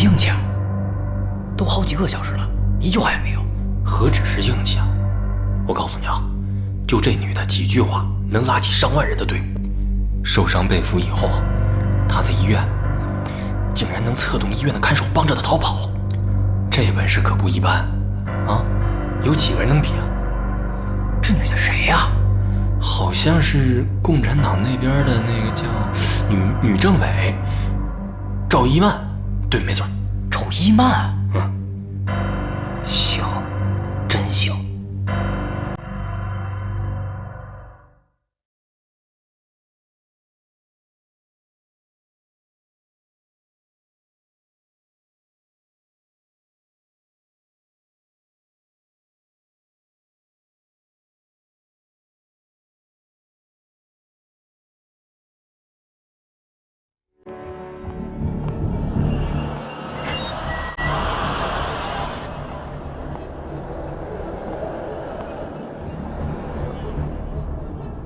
硬气啊！都好几个小时了，一句话也没有。何止是硬气啊！我告诉你啊，就这女的几句话能拉起上万人的队伍。受伤被俘以后，她在医院竟然能策动医院的看守帮着她逃跑，这本事可不一般啊！有几个人能比啊？这女的谁呀？好像是共产党那边的那个叫女政委赵一曼，对，没错，赵一曼。行，真行。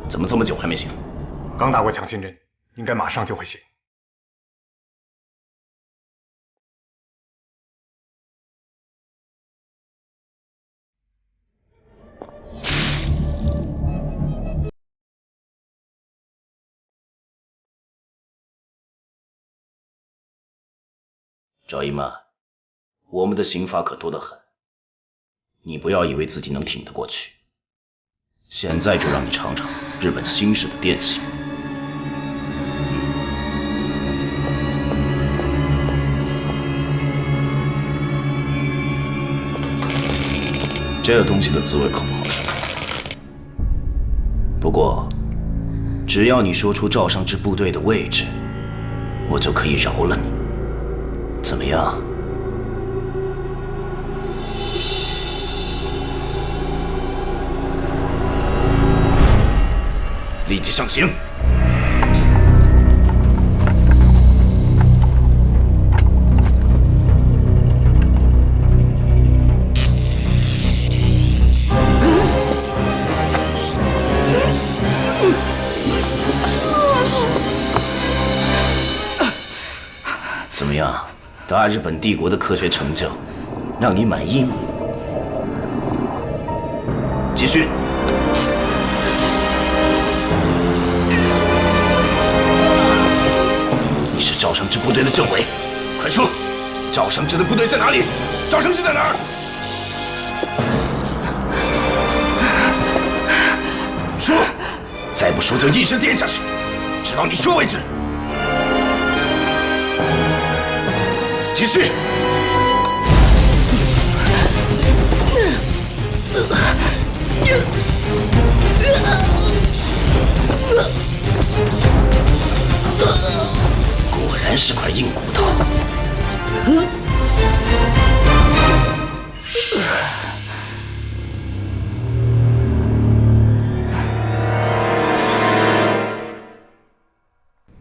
怎么这么久还没醒？刚打过强心针，应该马上就会醒。赵一曼，我们的刑罚可多得很，你不要以为自己能挺得过去。现在就让你尝尝日本新式的电刑。这东西的滋味可不好受。不过，只要你说出赵尚志部队的位置，我就可以饶了你。怎么样？立即上刑！怎么样？大日本帝国的科学成就，让你满意吗？继续。你是赵尚志部队的政委，快说，赵尚志的部队在哪里？赵尚志在哪儿？说，再不说就一声电下去，直到你说为止。继续。果然是块硬骨头。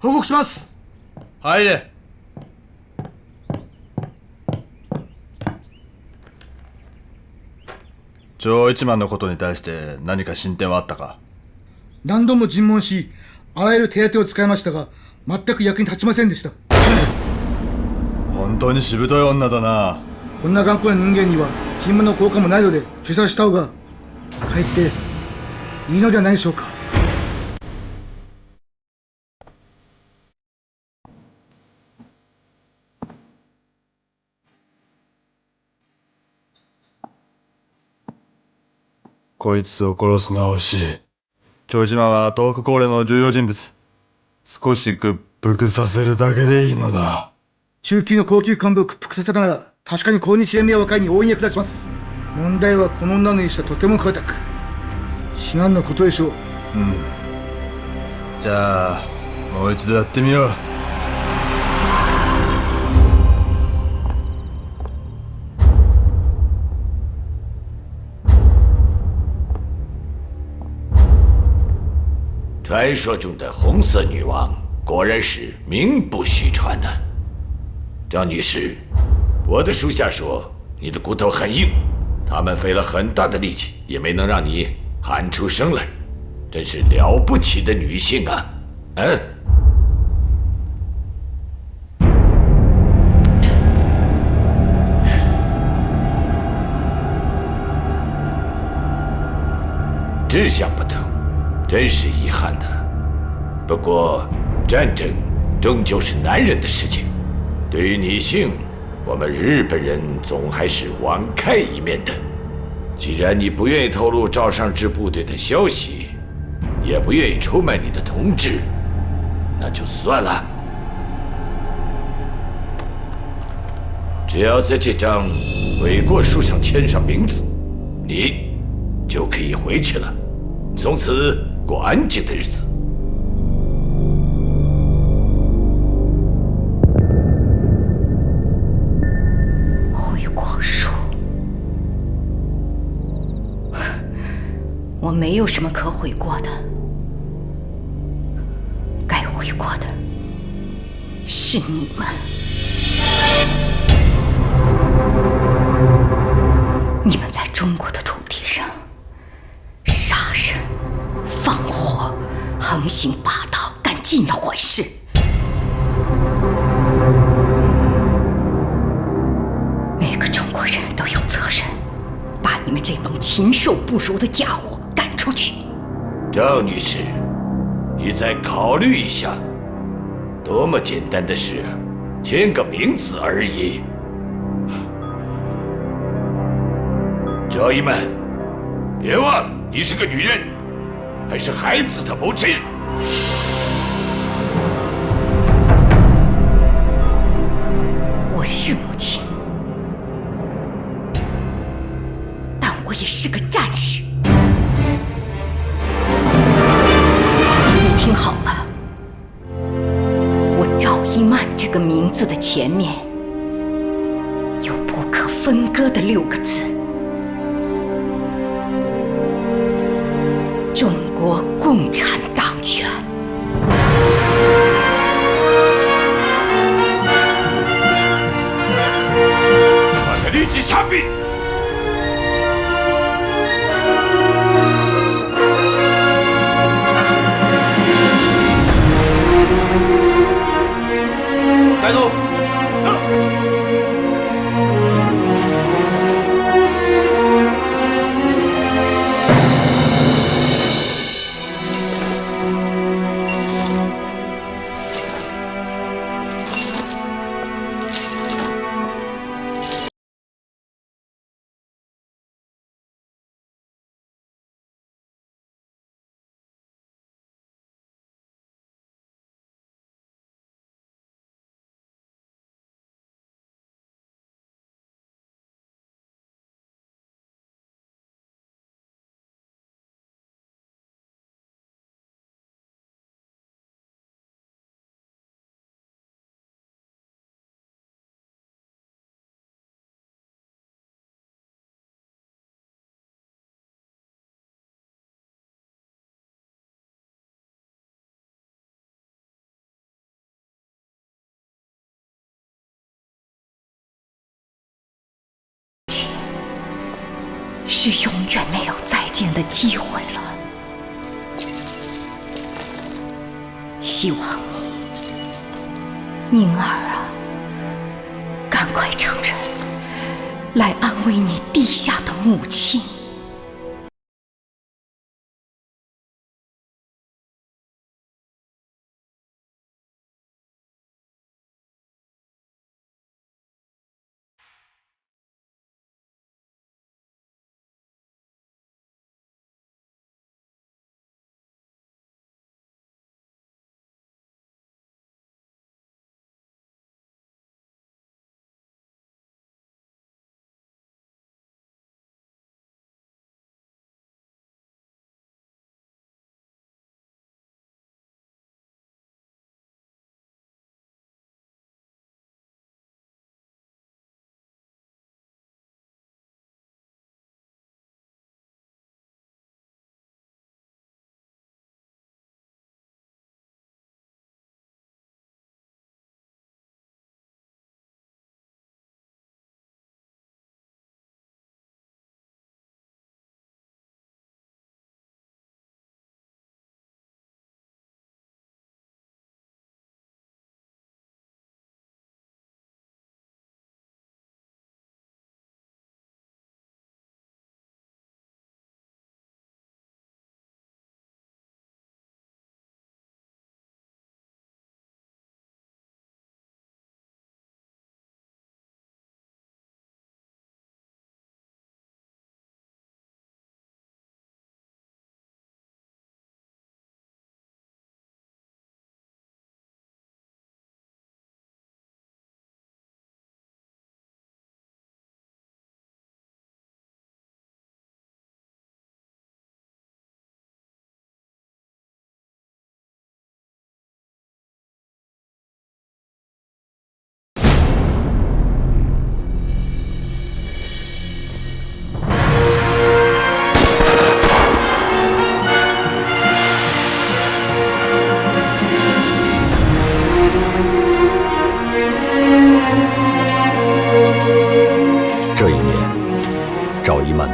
報告します。入れ。長一幡のことに対して何か進展はあったか？何度も尋問し、あらゆる手当てを使いましたが、全く役に立ちませんでした。本当にしぶとい女だな。こんな頑固な人間には尋問の効果もないので受殺した方がかえっていいのではないでしょうか。こいつを殺すのは惜しい。長島は東北高齢の重要人物。少し屈服させるだけでいいのだ。中級の高級幹部を屈服させたなら、確かに抗日連盟和会に応援役立ちます。問題はこの女の意志はとても固く、至難のことでしょう。じゃあ、もう一度やってみよう。传说中的红色女王果然是名不虚传呢。张女士，我的属下说你的骨头很硬，他们费了很大的力气也没能让你喊出声来，真是了不起的女性啊！志向不同，真是遗憾呐。不过，战争终究是男人的事情，对于女性，我们日本人总还是网开一面的。既然你不愿意透露赵尚志部队的消息，也不愿意出卖你的同志，那就算了。只要在这张悔过书上签上名字，你就可以回去了，从此过安静的日子。悔过书，我没有什么可悔过的，该悔过的是你们。你们在中国的土地上杀人、放火、横行霸道，干尽了坏事。每个中国人都有责任，把你们这帮禽兽不如的家伙赶出去。赵女士，你再考虑一下，多么简单的事，签个名字而已。赵一曼，别忘了，你是个女人，还是孩子的母亲。我是母亲，但我也是个战士。你听好了，我赵一曼这个名字的前面有不可分割的6个字：中国共产党员。把他立即枪毙！带走。是永远没有再见的机会了。希望你，宁儿啊，赶快成人，来安慰你地下的母亲。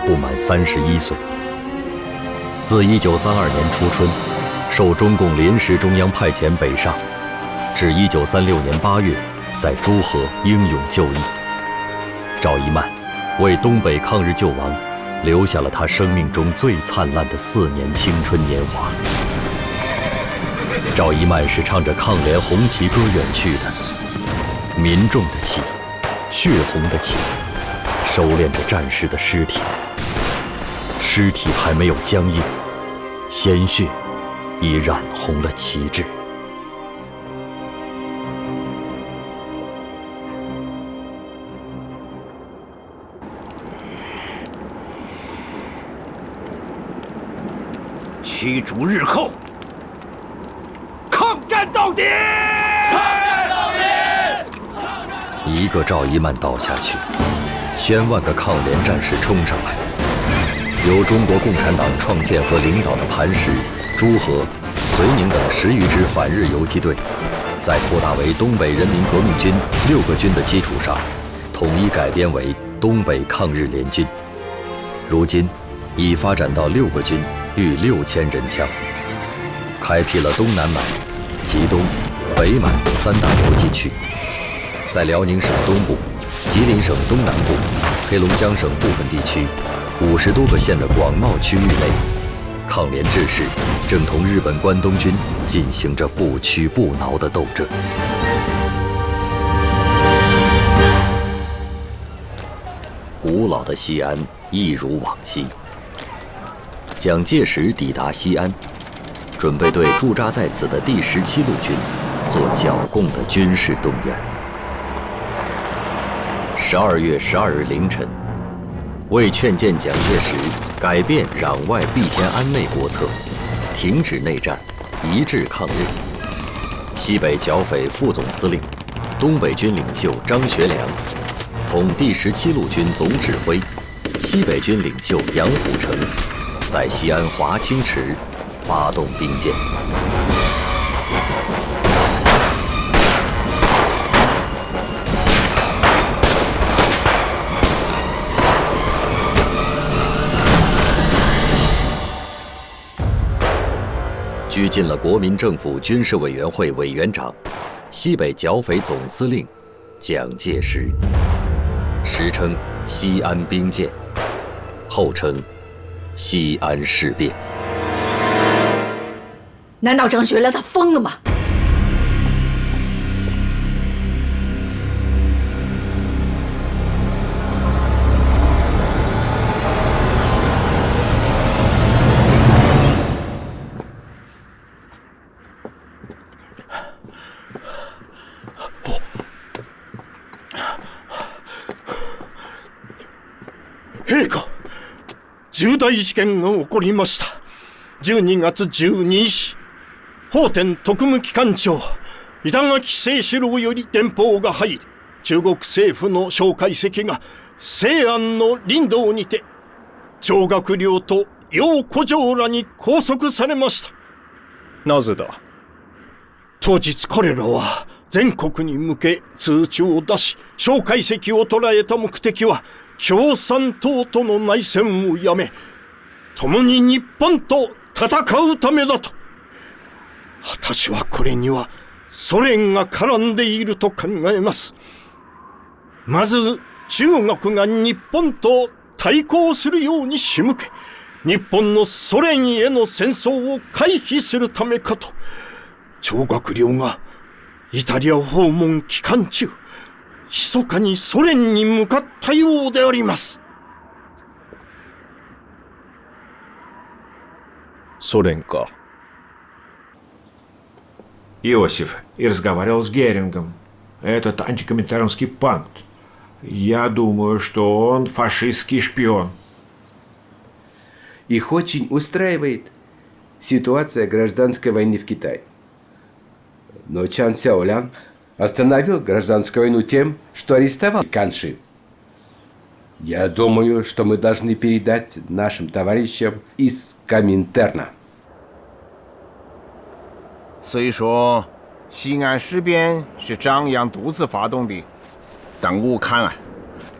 不满31岁。自1932年初春，受中共临时中央派遣北上，至1936年8月，在朱河英勇就义。赵一曼为东北抗日救亡，留下了他生命中最灿烂的4年青春年华。赵一曼是唱着抗联红旗歌远去的，民众的旗，血红的旗，收敛着战士的尸体。尸体还没有僵硬，鲜血已染红了旗帜。驱逐日寇，抗战到底！抗战到底！一个赵一曼倒下去，千万个抗联战士冲上来。由中国共产党创建和领导的磐石、朱河、绥宁等10余支反日游击队，在扩大为东北人民革命军6个军的基础上，统一改编为东北抗日联军。如今已发展到6个军，逾6000人枪，开辟了东南满、吉东、北满3大游击区。在辽宁省东部、吉林省东南部、黑龙江省部分地区50多个县的广袤区域内，抗联志士正同日本关东军进行着不屈不挠的斗争。古老的西安一如往昔。蒋介石抵达西安，准备对驻扎在此的第17路军做剿共的军事动员。12月12日凌晨，为劝谏蒋介石改变攘外必先安内国策，停止内战，一致抗日，西北剿匪副总司令、东北军领袖张学良同第17路军总指挥、西北军领袖杨虎城在西安华清池发动兵谏。拘禁了国民政府军事委员会委员长、西北剿匪总司令蒋介石，时称西安兵谏，后称西安事变。难道张学良他疯了吗？陛下、重大事件が起こりました。12月12日、奉天特務機関長板垣清志郎より電報が入り、中国政府の蒋介石が西安の林道にて張学良と楊虎城らに拘束されました。なぜだ？当日彼らは全国に向け通知を出し、蒋介石を捕らえた目的は共産党との内戦をやめ、共に日本と戦うためだと。私はこれにはソ連が絡んでいると考えます。まず中国が日本と対抗するように仕向け、日本のソ連への戦争を回避するためかと、張学良がイタリア訪問期間中、密かにソ連に向かったようであります。ソ連か。Иосиф и разговаривал с Герингом. Этот антикоминтернский панк. Я думаю, что он фашистский шпион. Их очень устраивает ситуация гражданской войны в Китае. Но Чан Сяолян остановил гражданскую войну тем, что арестовал Канши. Я думаю, что мы должны передать нашим товарищам из Коминтерна. 虽说西安事变是张扬独自发动的，但我看啊，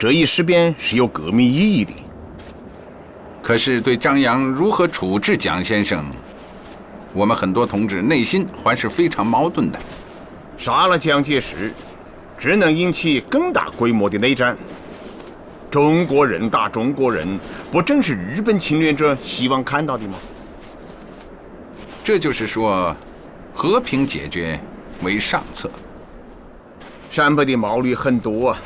这一事变是有革命意义的。可是对张扬如何处置蒋先生，我们很多同志内心还是非常矛盾的。杀了蒋介石，只能引起更大规模的内战。中国人打中国人，不正是日本侵略者希望看到的吗？这就是说，和平解决为上策。陕北的毛驴很多啊，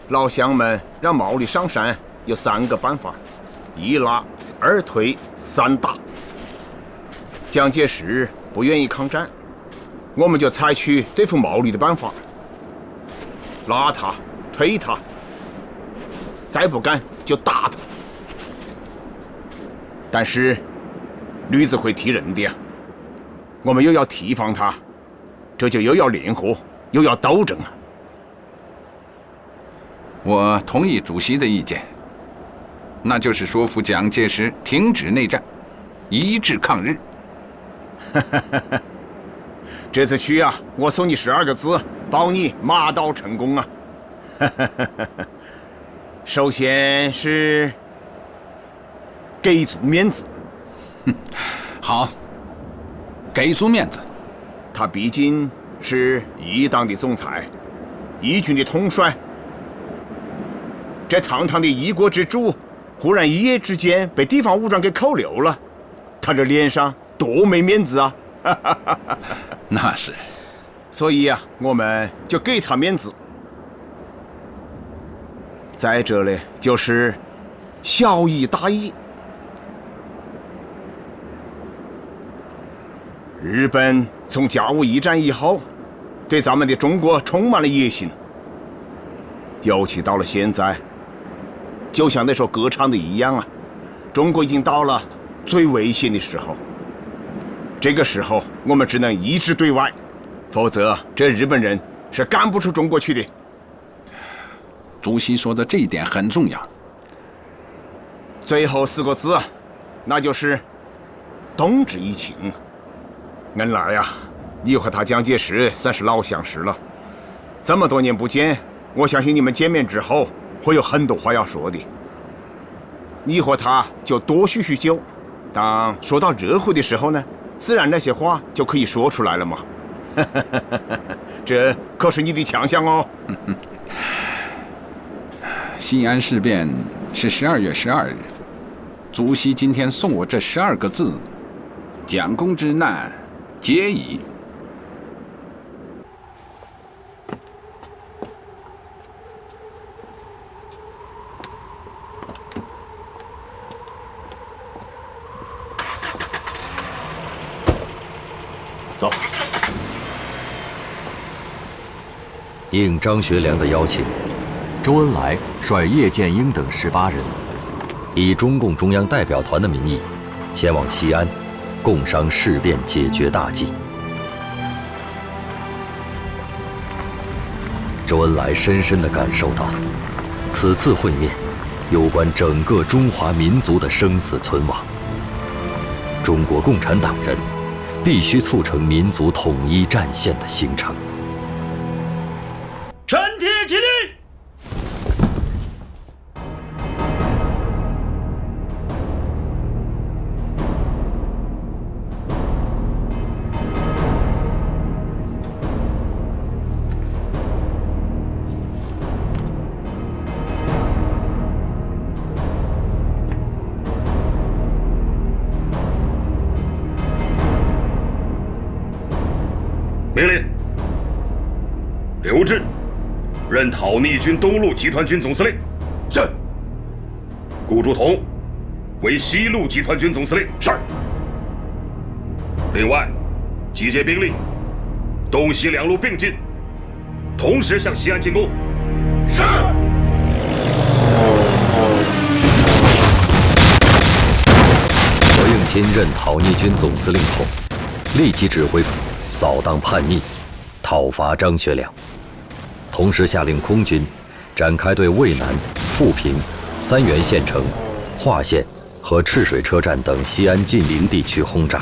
老乡们让毛驴上山有3个办法：一拉、2推、3打。蒋介石不愿意抗战，我们就采取对付毛驴的办法，拉他、推他，再不干就打他。但是驴子会踢人的呀，我们又要提防他，这就又要联合，又要斗争啊。我同意主席的意见，那就是说服蒋介石停止内战，一致抗日。这次去啊，我送你12个字，保你马到成功啊！首先是给足面子。好，给足面子。他毕竟是一党的总裁，一军的统帅，这堂堂的一国之主，忽然一夜之间被地方武装给扣留了，他这脸上多没面子啊！那是，所以啊，我们就给他面子。再者呢，就是小义大义。日本从甲午一战以后，对咱们的中国充满了野心，尤其到了现在，就像那首歌唱的一样啊，中国已经到了最危险的时候。这个时候，我们只能一致对外，否则这日本人是赶不出中国去的。主席说的这一点很重要。最后4个字，那就是动之以情。恩来呀，你和他蒋介石算是老相识了，这么多年不见，我相信你们见面之后会有很多话要说的。你和他就多叙叙旧，当说到热乎的时候呢，自然那些话就可以说出来了嘛。这可是你的强项哦。西安事变是12月12日，主席今天送我这12个字：蒋公之难，皆已。走。应张学良的邀请，周恩来率叶剑英等18人，以中共中央代表团的名义，前往西安，共商事变解决大计。周恩来深深地感受到，此次会面有关整个中华民族的生死存亡。中国共产党人必须促成民族统一战线的形成。全体起立！命令：刘峙任讨逆军东路集团军总司令。是。顾祝同为西路集团军总司令。是。另外，集结兵力，东西2路并进，同时向西安进攻。是。何应钦任讨逆军总司令后，立即指挥扫荡叛逆，讨伐张学良，同时下令空军展开对渭南、富平、三原县城、华县和赤水车站等西安近邻地区轰炸。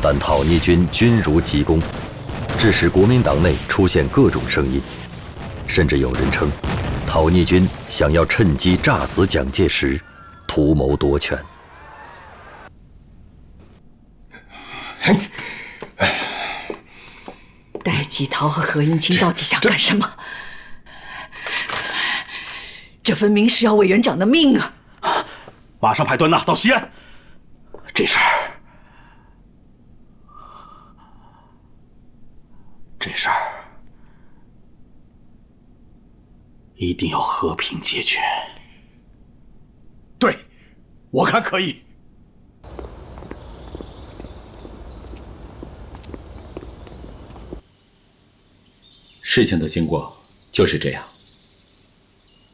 但讨逆军军如急攻，致使国民党内出现各种声音，甚至有人称讨逆军想要趁机炸死蒋介石，图谋夺权。戴季陶和何应钦到底想干什么？这分明是要委员长的命啊！马上派端纳到西安。这事儿一定要和平解决。对，我看可以。事情的经过就是这样。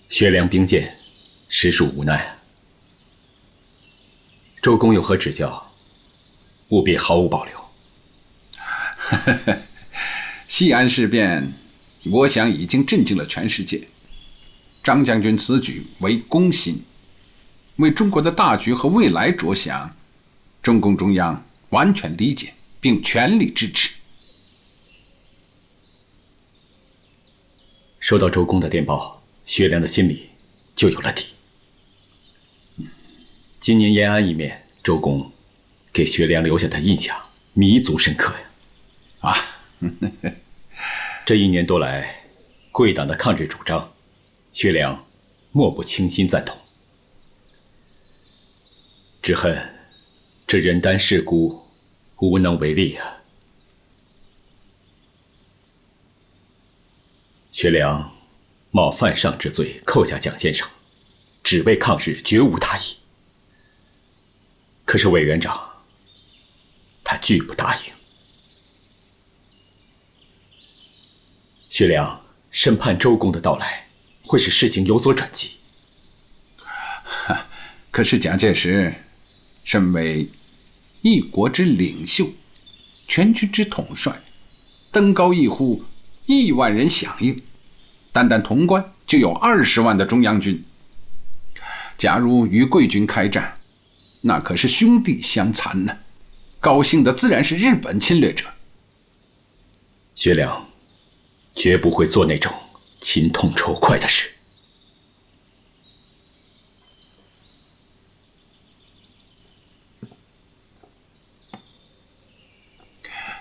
薛良兵谏，实属无奈。周公有何指教，务必毫无保留。西安事变，我想已经震惊了全世界。张将军此举为公心，为中国的大局和未来着想，中共中央完全理解并全力支持。收到周公的电报，薛良的心里就有了底。今年延安一面，周公给薛良留下的印象弥足深刻呀！这1年多来，贵党的抗日主张，薛良莫不倾心赞同。只恨这人单势孤，无能为力啊！薛良冒犯上之罪，扣下蒋先生，只为抗日，绝无他意。可是委员长，他拒不答应。薛良深盼周公的到来会使事情有所转机。可是蒋介石身为一国之领袖，全军之统帅，登高一呼，1万人响应，单单潼关就有20万的中央军。假如与贵军开战，那可是兄弟相残呢，高兴的自然是日本侵略者。薛良绝不会做那种情痛仇快的事。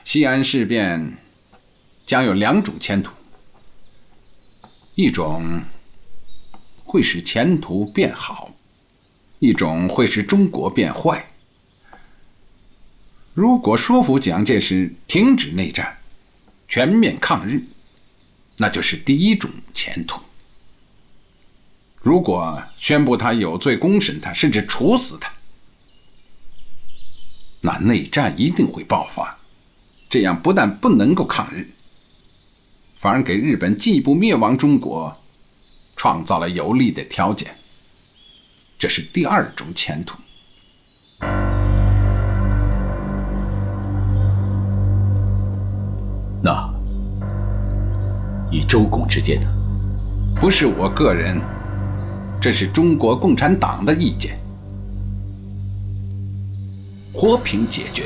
西安事变将有2种前途，一种会使前途变好，一种会使中国变坏。如果说服蒋介石停止内战，全面抗日，那就是第一种前途。如果宣布他有罪，公审他，甚至处死他，那内战一定会爆发。这样不但不能够抗日，反而给日本进一步灭亡中国创造了有利的条件。这是第2种前途。那与周公之间呢？不是我个人，这是中国共产党的意见。和平解决。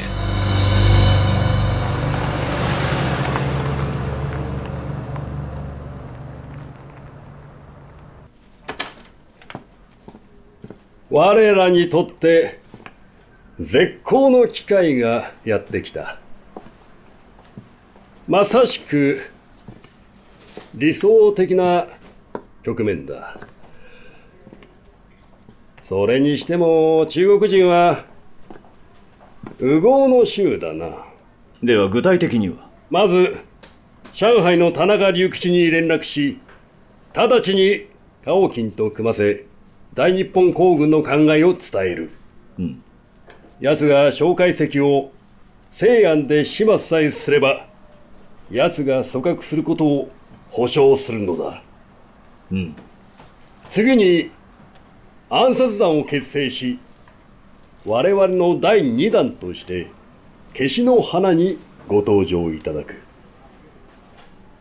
我らにとって絶好の機会がやってきた。まさしく理想的な局面だ。それにしても中国人は右往の衆だな。では具体的には？まず上海の田中隆吉に連絡し、直ちにカオキンと組ませ大日本皇軍の考えを伝える。奴が蒋介石を西安で始末さえすれば、奴が組閣することを保証するのだ。次に暗殺団を結成し、我々の第2弾として消しの花にご登場いただく。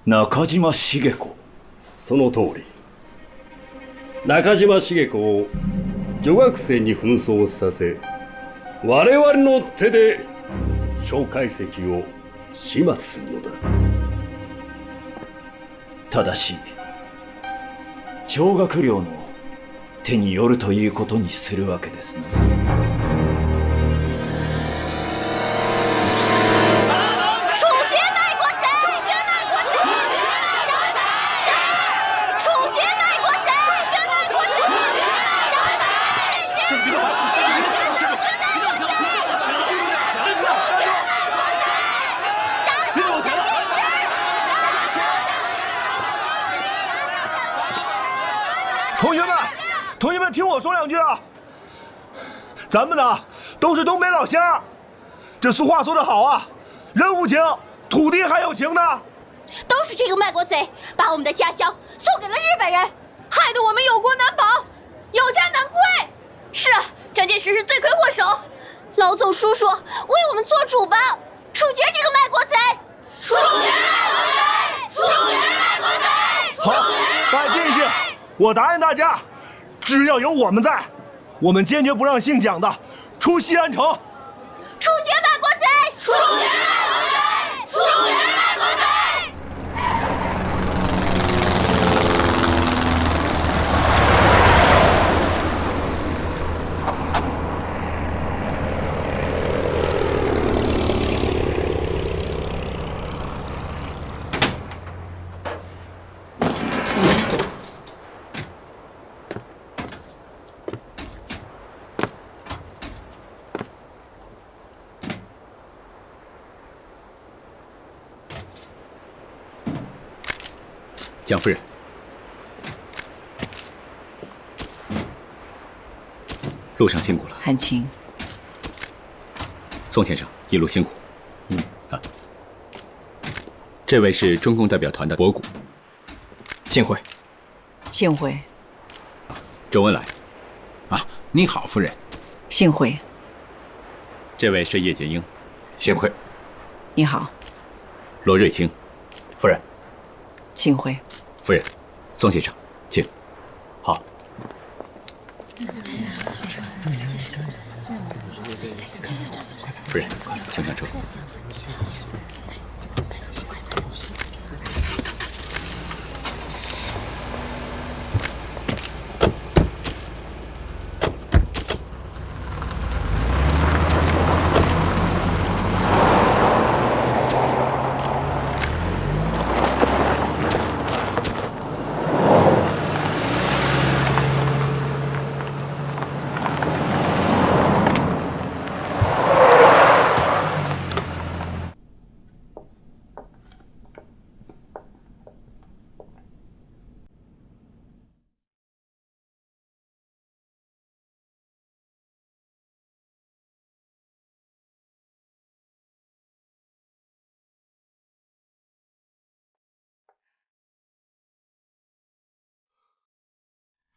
中島茂子。その通り。中島茂子を女学生に紛争させ、我々の手で蒋介石を始末するのだ。ただし、張学良の手によるということにするわけですね。同学们，听我说两句啊！咱们呢都是东北老乡，这俗话说得好啊，人无情，土地还有情呢。都是这个卖国贼把我们的家乡送给了日本人，害得我们有国难保，有家难归。是啊，蒋介石是罪魁祸首。老总叔叔，为我们做主吧，处决这个卖国贼！处决卖国贼！处决卖国贼！好，大家静一静，我答应大家。只要有我们在，我们坚决不让姓蒋的出西安城。处决卖国贼！处决卖国贼！处决卖国贼！蒋夫人，路上辛苦了。汉卿，宋先生一路辛苦。这位是中共代表团的博古，幸会。幸会。周恩来，你好，夫人。幸会。这位是叶剑英，幸会。你好。罗瑞卿，夫人。幸会。夫人，宋先生，请。好。夫人，请上车。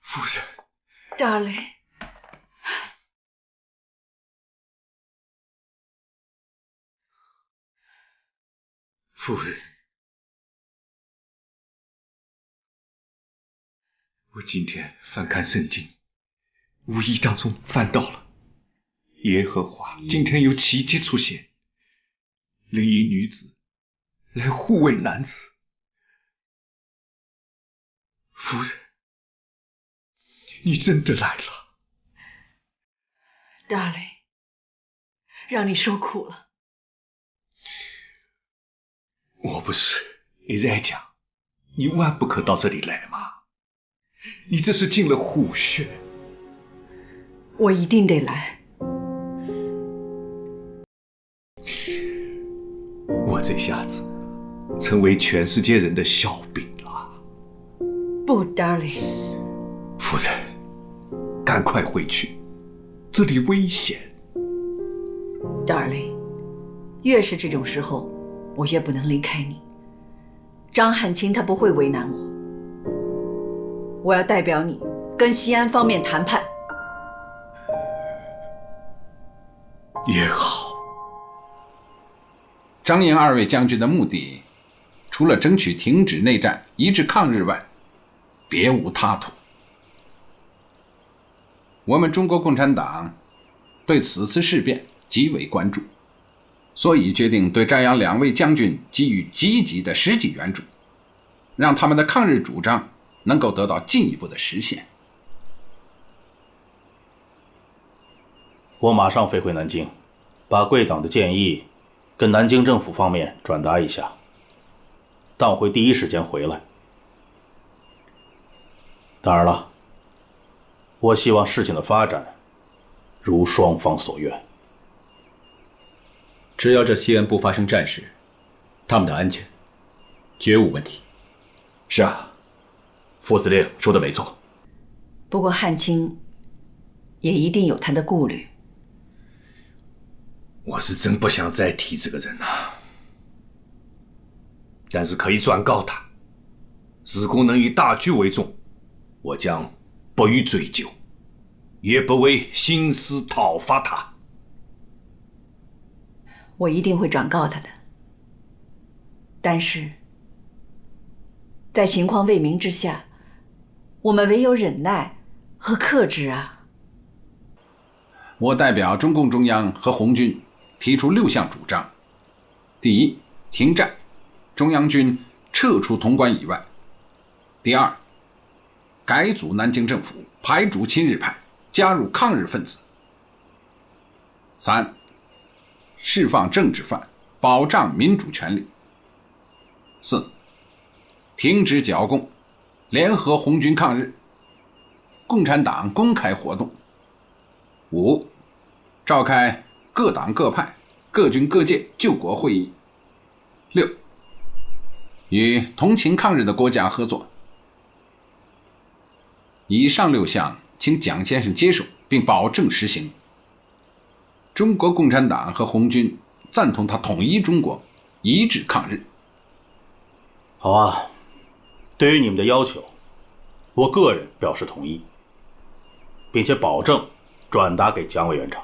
夫人 ，Darling， 夫人，我今天翻看圣经，无意当中翻到了耶和华今天有奇迹出现，令一女子来护卫男子。夫人，你真的来了 ，Darling， 让你受苦了。我不是一直在讲，你万不可到这里来吗？你这是进了虎穴。我一定得来。我这下子成为全世界人的笑柄了。不 ，Darling。夫人，赶快回去，这里危险。Darling， 越是这种时候，我越不能离开你。张汉卿他不会为难我，我要代表你跟西安方面谈判。也好。张燕二位将军的目的，除了争取停止内战、一致抗日外，别无他途。我们中国共产党对此次事变极为关注，所以决定对张杨两位将军给予积极的实际援助，让他们的抗日主张能够得到进一步的实现。我马上飞回南京，把贵党的建议跟南京政府方面转达一下。但我会第一时间回来。当然了，我希望事情的发展如双方所愿。只要这西安不发生战事，他们的安全绝无问题。是啊，副司令说的没错。不过汉卿也一定有他的顾虑。我是真不想再提这个人啊，但是可以转告他，如果能以大局为重，我将不予追究，也不会心思讨伐他。我一定会转告他的，但是在情况未明之下，我们唯有忍耐和克制啊。我代表中共中央和红军提出6项主张：第一，停战，中央军撤出潼关以外；第二，改组南京政府，排除亲日派，加入抗日分子；三，释放政治犯，保障民主权利；四，停止剿共，联合红军抗日，共产党公开活动；五，召开各党各派、各军各界救国会议；六，与同情抗日的国家合作。以上6项，请蒋先生接受并保证实行。中国共产党和红军赞同他统一中国，一致抗日。好啊，对于你们的要求，我个人表示同意，并且保证转达给蒋委员长。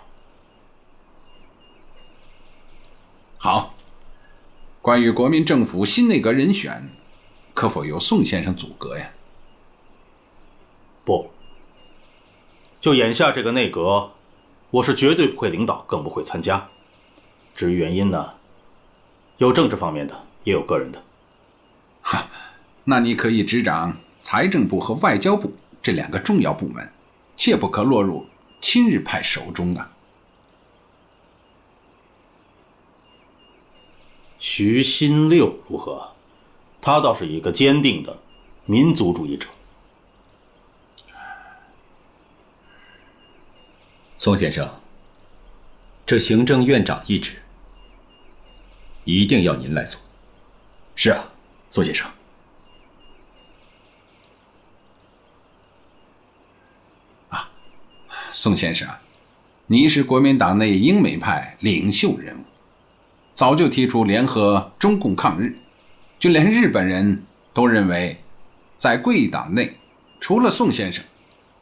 好，关于国民政府新内阁人选，可否由宋先生组阁呀？不，就眼下这个内阁，我是绝对不会领导，更不会参加。至于原因呢，有政治方面的，也有个人的。哈，那你可以执掌财政部和外交部这2个重要部门，切不可落入亲日派手中啊。徐新六如何？他倒是一个坚定的民族主义者。宋先生，这行政院长一职一定要您来做。是啊，宋先生。宋先生，你是国民党内英美派领袖人物，早就提出联合中共抗日，就连日本人都认为，在贵党内除了宋先生，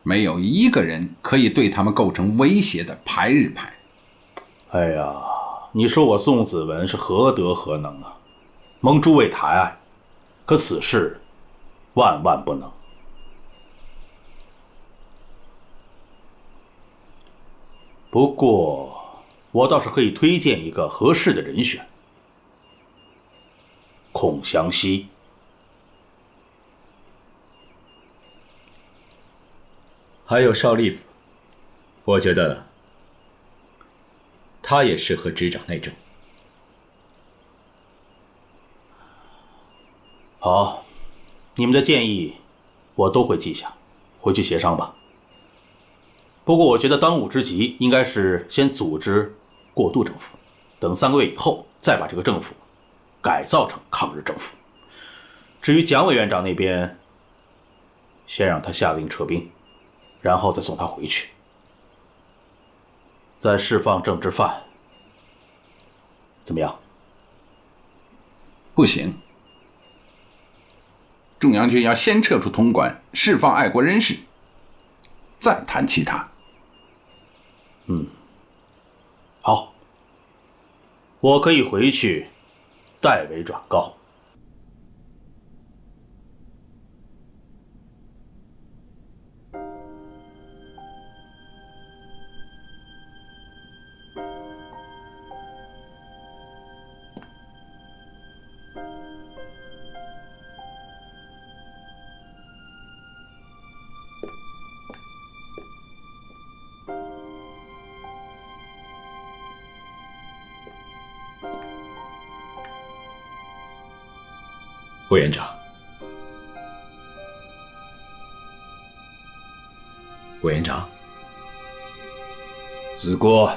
没有一个人可以对他们构成威胁的排日派。哎呀，你说我宋子文是何德何能啊？蒙诸位抬爱，可此事万万不能。不过，我倒是可以推荐一个合适的人选——孔祥熙。还有邵力子，我觉得他也适合执掌内政。好，你们的建议我都会记下，回去协商吧。不过我觉得当务之急应该是先组织过渡政府，等3个月以后再把这个政府改造成抗日政府。至于蒋委员长那边，先让他下令撤兵，然后再送他回去，再释放政治犯，怎么样？不行，中央军要先撤出潼关，释放爱国人士，再谈其他。好，我可以回去代为转告。委员长，委员长，如果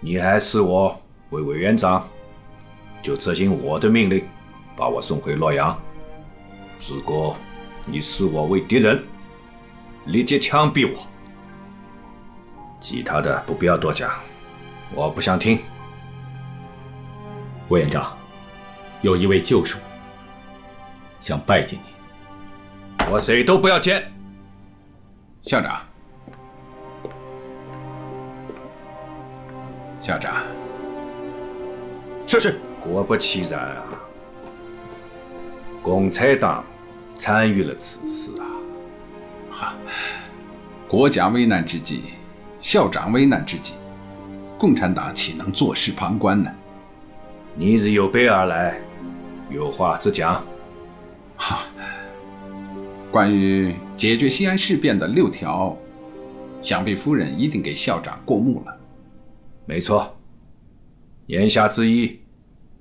你还是我为委员长，就执行我的命令，把我送回洛阳。如果你视我为敌人，立即枪毙我。其他的不必要多讲，我不想听。委员长，有一位旧属想拜见您。我谁都不要见。校长，校长，是。果不其然啊，共产党参与了此事啊！哈，国家危难之际，校长危难之际，共产党岂能坐视旁观呢？你日有备而来，有话直讲。哈，关于解决西安事变的6条，想必夫人一定给校长过目了。没错，言下之意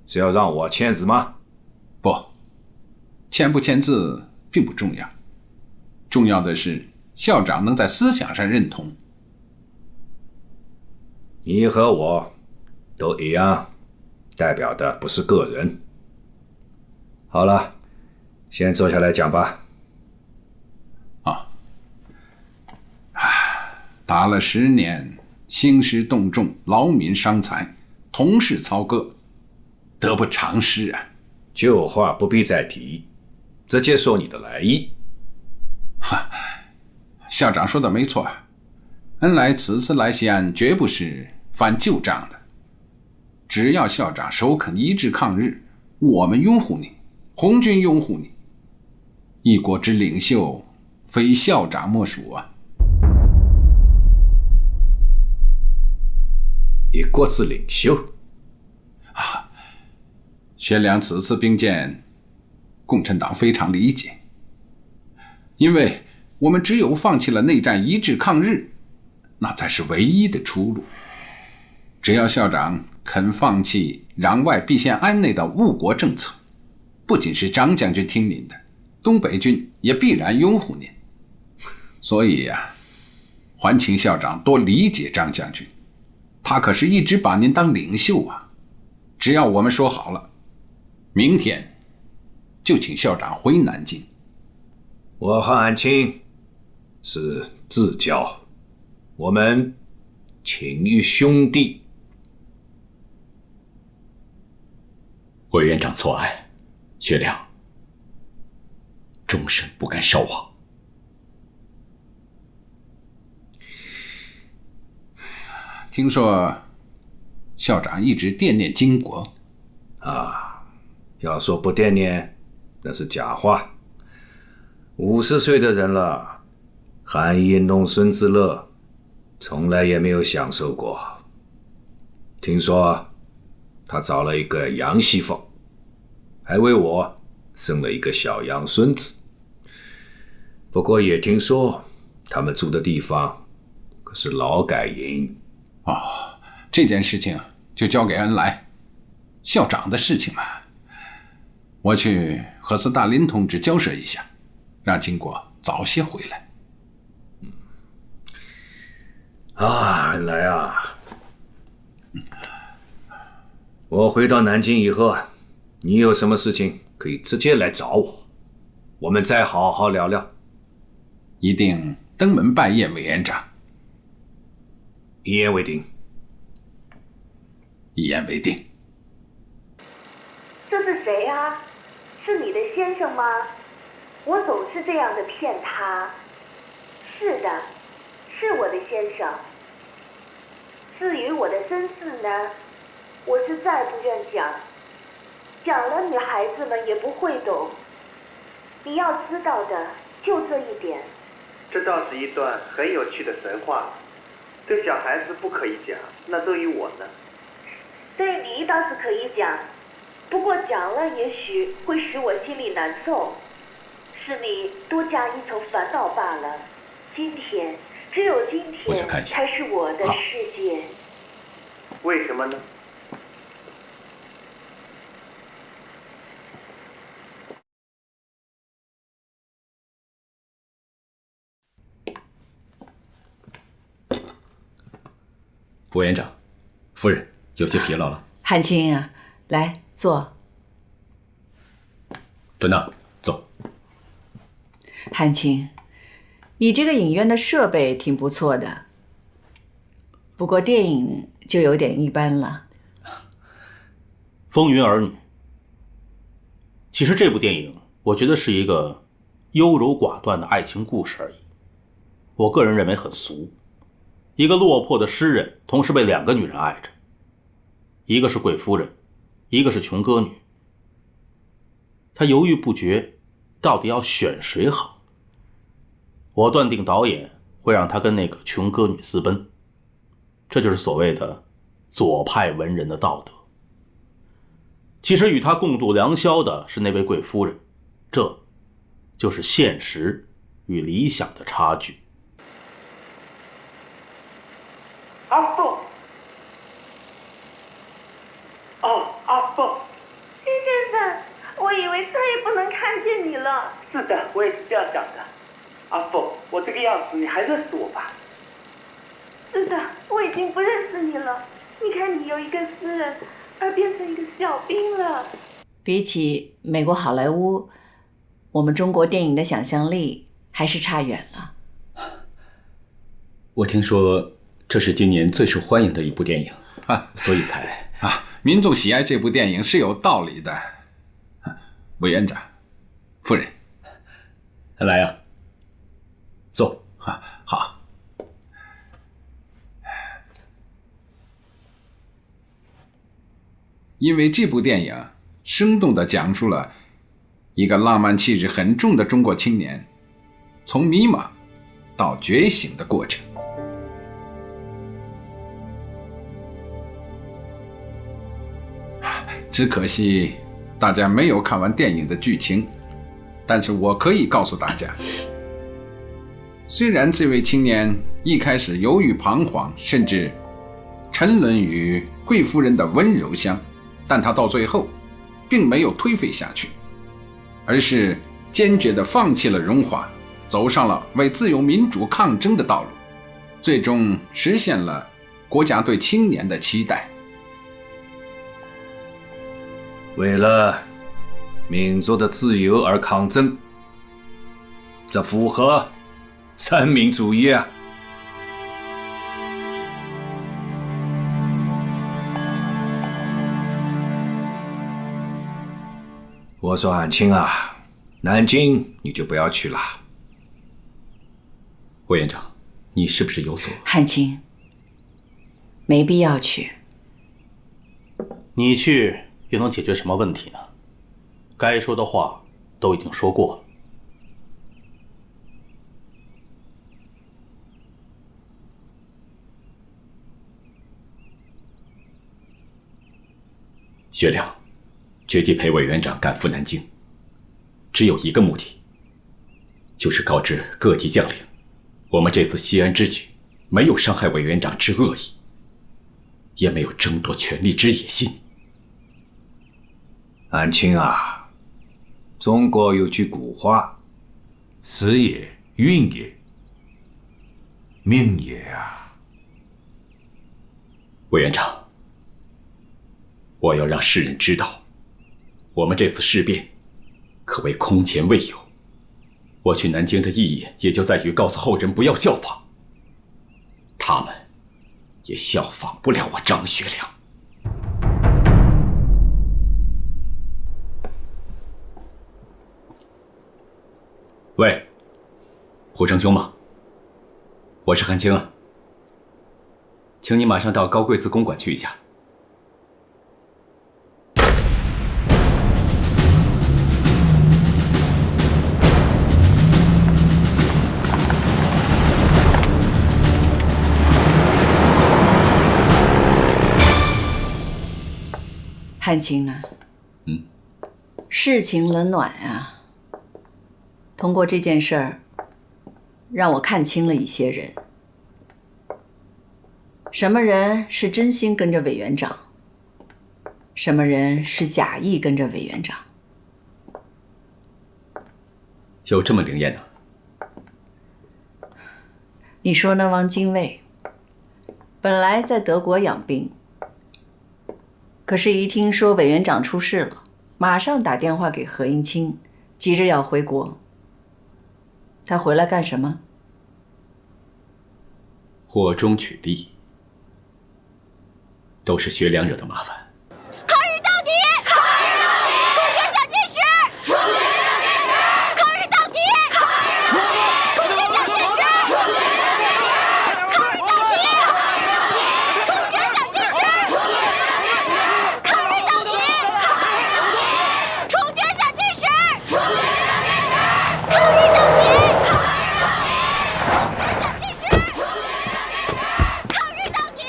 是要让我签字吗？不，签不签字并不重要，重要的是校长能在思想上认同。你和我都一样，代表的不是个人。好了，先坐下来讲吧。打了10年，兴师动众，劳民伤财，同事操戈，得不偿失啊！旧话不必再提，直接说你的来意。校长说的没错，恩来此次来西安绝不是翻旧账的。只要校长首肯一致抗日，我们拥护你，红军拥护你，一国之领袖，非校长莫属啊！一国之领袖啊！薛良此次兵谏，共产党非常理解，因为我们只有放弃了内战，一致抗日，那才是唯一的出路。只要校长肯放弃攘外必先安内的误国政策，不仅是张将军听您的，东北军也必然拥护您。所以呀，还请校长多理解张将军，他可是一直把您当领袖啊！只要我们说好了，明天就请校长回南京。我和安庆是至交，我们情于兄弟。委员长错爱，薛良终身不敢稍忘。听说校长一直惦念金国啊，要说不惦念那是假话。50岁的人了，含饴弄孙之乐从来也没有享受过。听说他找了一个洋媳妇，还为我生了一个小洋孙子。不过也听说他们住的地方可是劳改营。这件事情就交给恩来，校长的事情嘛，我去和斯大林同志交涉一下，让金国早些回来。恩来啊，我回到南京以后，你有什么事情可以直接来找我，我们再好好聊聊。一定登门拜谒委员长。一言为定。一言为定。这是谁啊？是你的先生吗？我总是这样的骗他。是的，是我的先生。至于我的身世呢，我是再不愿讲，讲了女孩子们也不会懂。你要知道的就这一点。这倒是一段很有趣的神话，对小孩子不可以讲，那对于我呢？对你倒是可以讲，不过讲了也许会使我心里难受，是你多加一层烦恼罢了。今天，只有今天才是我的世界。为什么呢？副委员长，夫人有些疲劳了。汉卿啊，来坐。敦娜，坐。汉卿，你这个影院的设备挺不错的，不过电影就有点一般了。风云儿女，其实这部电影我觉得是一个优柔寡断的爱情故事而已。我个人认为很俗。一个落魄的诗人同时被2个女人爱着，一个是贵夫人，一个是穷歌女。他犹豫不决，到底要选谁好？我断定导演会让他跟那个穷歌女私奔，这就是所谓的左派文人的道德。其实与他共度良宵的是那位贵夫人，这就是现实与理想的差距。阿凤，哦，阿凤，金先生，我以为再也不能看见你了。是的，我也是这样想的。阿凤，我这个样子你还认识我吧？是的，我已经不认识你了。你看，你由一个诗人而变成一个小兵了。比起美国好莱坞，我们中国电影的想象力还是差远了。我听说这是今年最受欢迎的一部电影所以才民众喜爱这部电影是有道理的。委员长，夫人，来呀，坐。好。因为这部电影生动地讲述了一个浪漫气质很重的中国青年从迷茫到觉醒的过程。只可惜大家没有看完电影的剧情，但是我可以告诉大家，虽然这位青年一开始犹豫彷徨，甚至沉沦于贵夫人的温柔乡，但他到最后并没有颓废下去，而是坚决地放弃了荣华，走上了为自由民主抗争的道路，最终实现了国家对青年的期待。为了民族的自由而抗争，这符合三民主义啊！我说安青啊，南京你就不要去了。委员长，你是不是有所……汉青，没必要去。你去又能解决什么问题呢？该说的话都已经说过了。薛亮决计陪委员长赶赴南京，只有一个目的，就是告知各级将领，我们这次西安之举没有伤害委员长之恶意，也没有争夺权力之野心。安青啊，中国有句古话，时也，运也，命也啊。委员长，我要让世人知道，我们这次事变可谓空前未有。我去南京的意义也就在于告诉后人不要效仿，他们也效仿不了我张学良。喂，胡成兄吗？我是韩青啊，请你马上到高贵祠公馆去一下。汉青啊，事情冷暖啊。通过这件事儿，让我看清了一些人。什么人是真心跟着委员长，什么人是假意跟着委员长。有这么灵验呢？你说呢，汪精卫？本来在德国养病，可是一听说委员长出事了，马上打电话给何应钦，急着要回国。他回来干什么？祸中取利，都是学良惹的麻烦。抗日到底！抗日到底！处决蒋介石！处决蒋介石！抗日到底！抗日到底！处决蒋介石！抗日到底！处决蒋介石！抗日到底！处决蒋介石！抗日到底！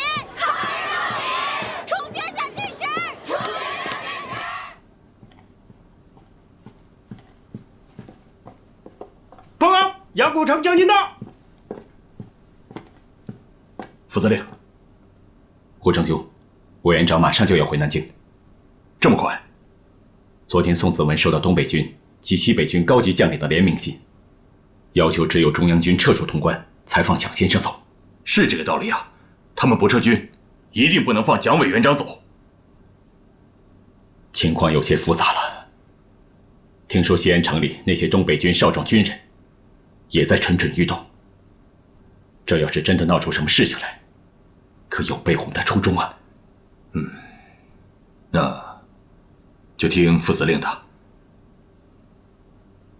报告，杨谷成将军到。副司令，胡成兄，委员长马上就要回南京。这么快？昨天宋子文收到东北军及西北军高级将领的联名信，要求只有中央军撤出潼关，才放蒋先生走。是这个道理啊！他们不撤军，一定不能放蒋委员长走。情况有些复杂了。听说西安城里那些东北军少壮军人也在蠢蠢欲动。这要是真的闹出什么事情来，可有悖我们的初衷啊！那就听副司令的。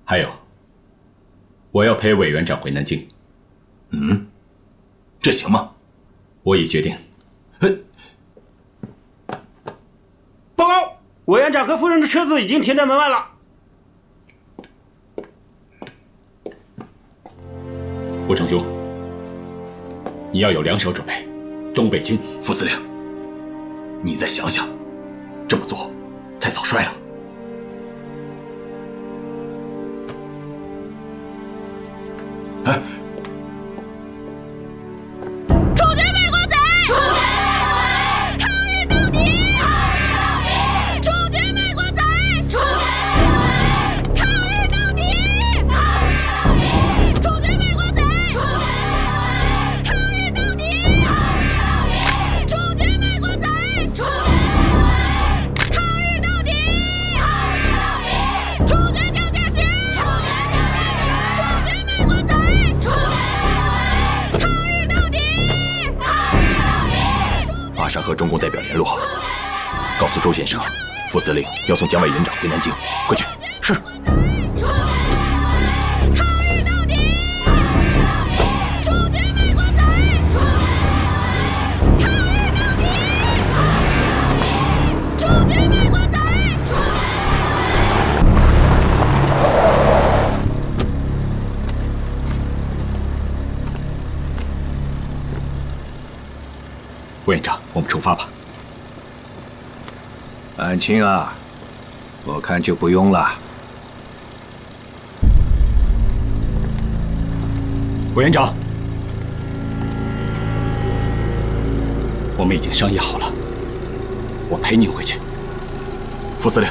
还有，我要陪委员长回南京。这行吗？我已决定。报告，委员长和夫人的车子已经停在门外了。胡成兄，你要有两手准备。东北军，副司令，你再想想，这么做太草率了。哎。马上和中共代表联络，告诉周先生，副司令要送蒋委员长回南京，快去！是。委员长，我们出发吧。安青啊，我看就不用了。委员长，我们已经商议好了，我陪您回去。副司令，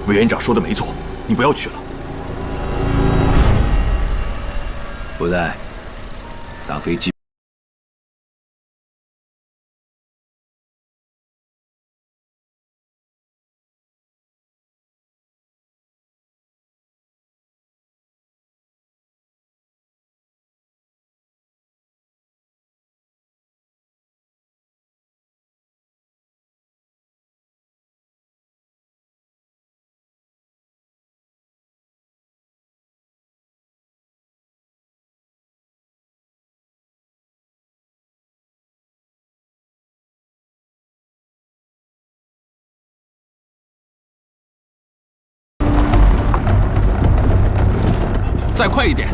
委员长说的没错，你不要去了。不然，上飞机。再快一点！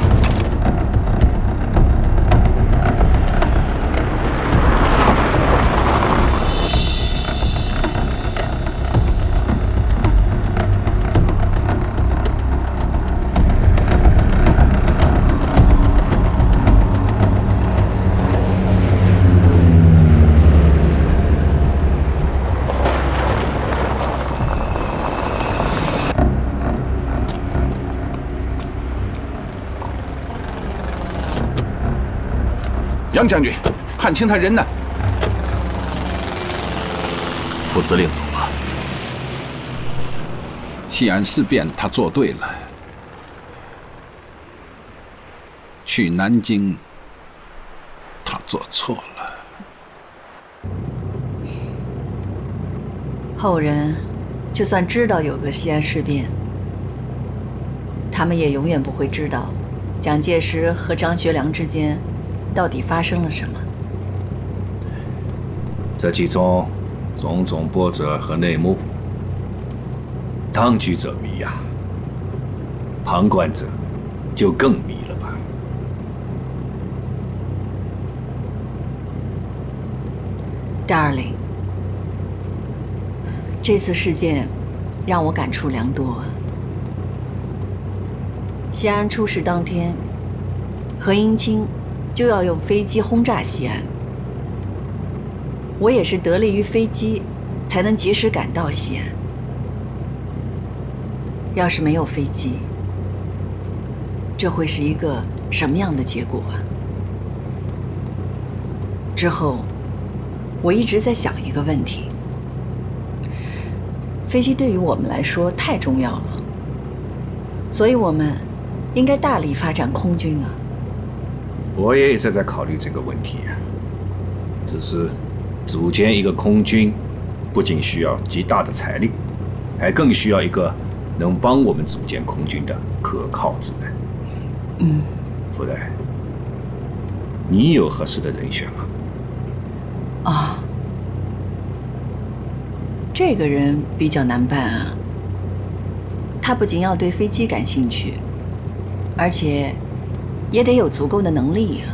杨将军，汉卿他人呢？副司令走了。西安事变他做对了，去南京他做错了。后人就算知道有个西安事变，他们也永远不会知道蒋介石和张学良之间到底发生了什么。这其中种种波折和内幕，当局者迷呀，旁观者就更迷了吧。Darling， 这次事件让我感触良多。西安出事当天，何应钦就要用飞机轰炸西安。我也是得力于飞机，才能及时赶到西安。要是没有飞机，这会是一个什么样的结果啊？之后，我一直在想一个问题：飞机对于我们来说太重要了，所以我们应该大力发展空军啊。我也一直在考虑这个问题啊，只是组建一个空军，不仅需要极大的财力，还更需要一个能帮我们组建空军的可靠之人。夫人，你有合适的人选吗？啊，这个人比较难办啊。他不仅要对飞机感兴趣，而且也得有足够的能力呀。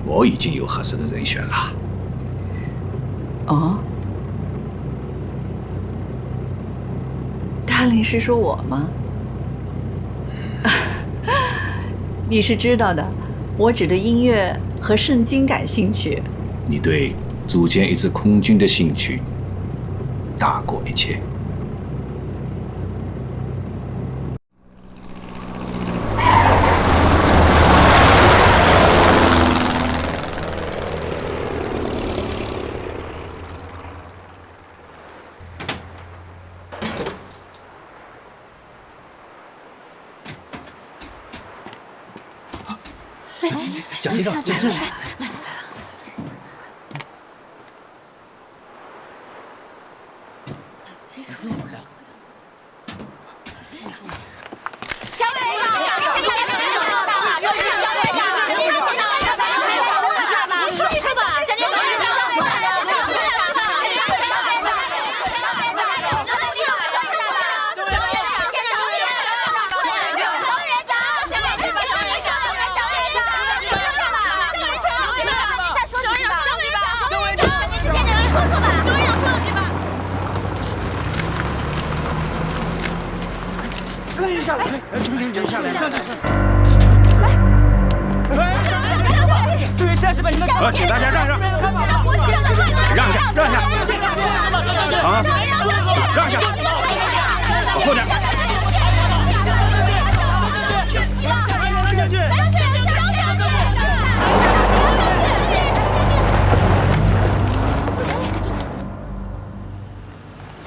我已经有合适的人选了。哦，大林是说我吗？你是知道的，我只对音乐和圣经感兴趣。你对组建一支空军的兴趣大过一切。蒋先生，蒋先生。请大家让让，让下，让下，啊，让下，往后点。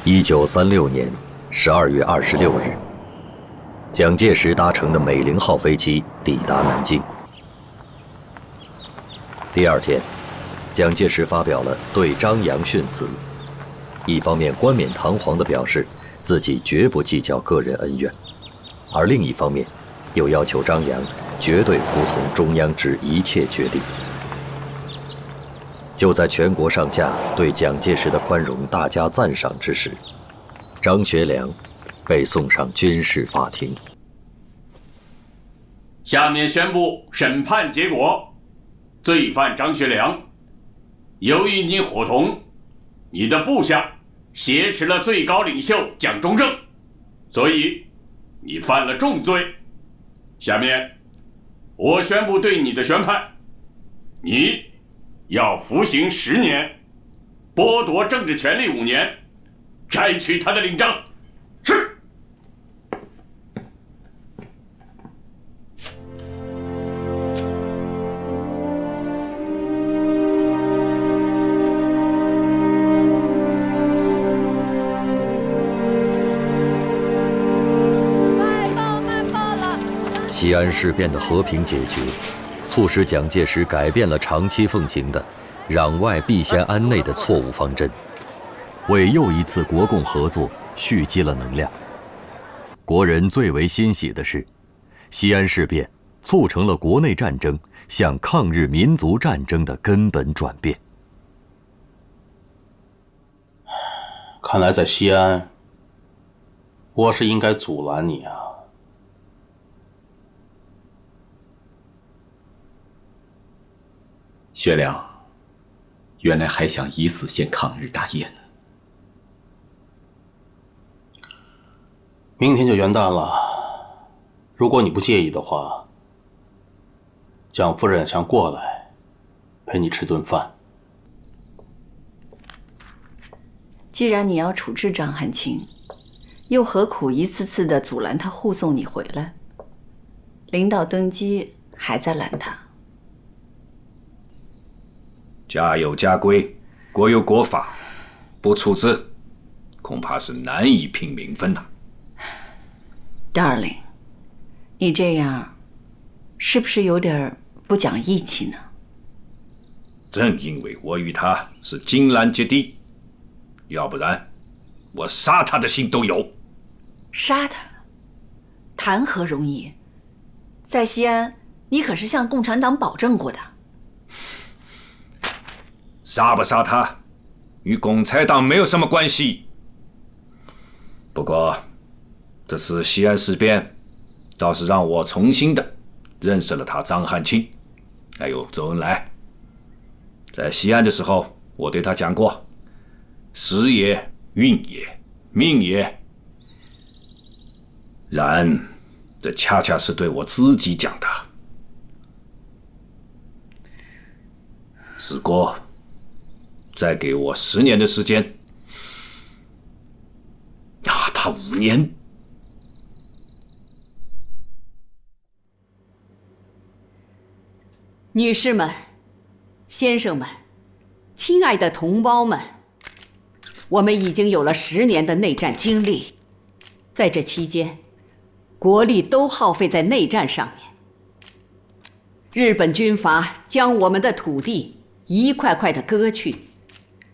1936年12月26日，蒋介石搭乘的美龄号飞机抵达南京。第二天，蒋介石发表了对张杨训词，一方面冠冕堂皇地表示自己绝不计较个人恩怨，而另一方面又要求张杨绝对服从中央之一切决定。就在全国上下对蒋介石的宽容大加赞赏之时，张学良被送上军事法庭。下面宣布审判结果。罪犯张学良，由于你伙同你的部下挟持了最高领袖蒋中正，所以你犯了重罪。下面我宣布对你的宣判，你要服刑10年，剥夺政治权利5年，摘取他的领章。是。西安事变的和平解决，促使蒋介石改变了长期奉行的攘外必先安内的错误方针，为又一次国共合作蓄积了能量。国人最为欣喜的是，西安事变促成了国内战争向抗日民族战争的根本转变。看来在西安，我是应该阻拦你啊。薛良，原来还想以死献抗日大业呢。明天就元旦了，如果你不介意的话，蒋夫人想过来陪你吃顿饭。既然你要处置张汉卿，又何苦一次次的阻拦他护送你回来？领导登基还在拦他。家有家规，国有国法，不处置，恐怕是难以平民愤呐。Darling， 你这样是不是有点不讲义气呢？正因为我与他是金兰结弟，要不然我杀他的心都有。杀他，谈何容易？在西安，你可是向共产党保证过的。杀不杀他，与共产党没有什么关系。不过，这次西安事变，倒是让我重新的认识了他张汉卿，还有周恩来。在西安的时候，我对他讲过：时也，运也，命也。然，这恰恰是对我自己讲的。时过，再给我10年的时间，拿他5年。女士们、先生们、亲爱的同胞们，我们已经有了10年的内战经历，在这期间，国力都耗费在内战上面。日本军阀将我们的土地一块块的割去，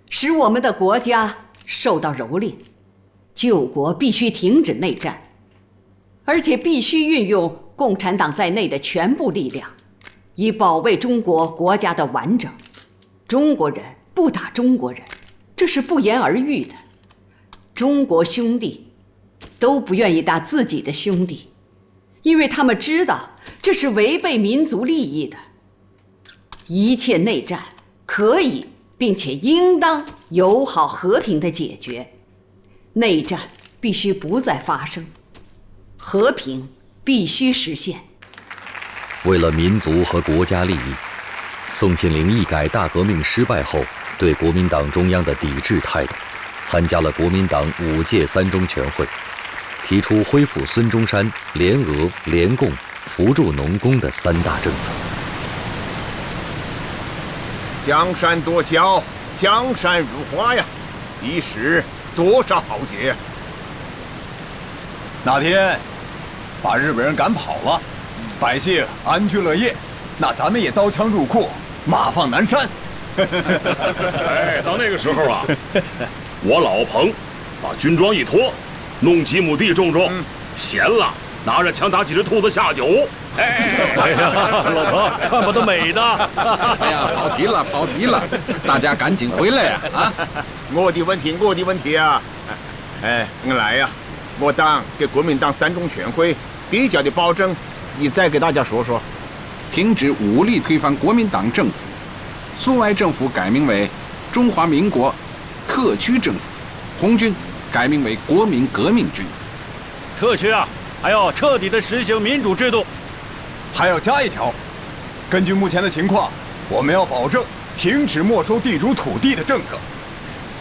使我们的国家受到蹂躏。救国必须停止内战，而且必须运用共产党在内的全部力量，以保卫中国国家的完整。中国人不打中国人，这是不言而喻的。中国兄弟都不愿意打自己的兄弟，因为他们知道这是违背民族利益的。一切内战可以并且应当友好和平地解决，内战必须不再发生，和平必须实现。为了民族和国家利益，宋庆龄一改大革命失败后对国民党中央的抵制态度，参加了国民党5届3中全会，提出恢复孙中山联俄联共扶助农工的3大政策。江山夺骄，江山如画呀，一时多少豪杰呀！哪天把日本人赶跑了，百姓安居乐业，那咱们也刀枪入库，马放南山。哎，到那个时候啊，我老彭把军装一脱，弄几亩地种种，闲了拿着枪打几只兔子下酒。哎呀，老彭，看把他美的！哎呀，跑题了，大家赶紧回来呀！啊，我的问题啊！哎，恩来呀，我党给国民党3中全会递交的保证，你再给大家说说。停止武力推翻国民党政府，苏维埃政府改名为中华民国特区政府，红军改名为国民革命军。特区啊，还要彻底的实行民主制度。还要加一条，根据目前的情况，我们要保证停止没收地主土地的政策。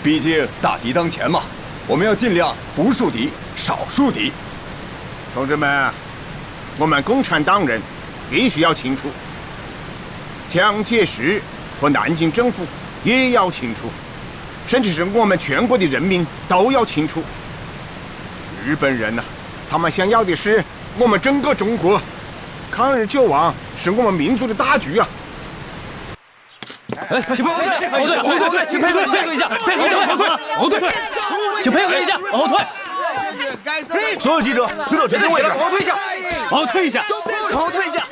毕竟大敌当前嘛，我们要尽量不树敌，少树敌。同志们，我们共产党人必须要清楚，蒋介石和南京政府也要清楚，甚至是我们全国的人民都要清楚，日本人他们想要的是我们整个中国抗日救亡是我们民族的大局啊！哎，请配合一下，后退，请配合一下，后退，请配合一下，后退。所有记者推到正中位置，后退一下，后退一下，后退一下。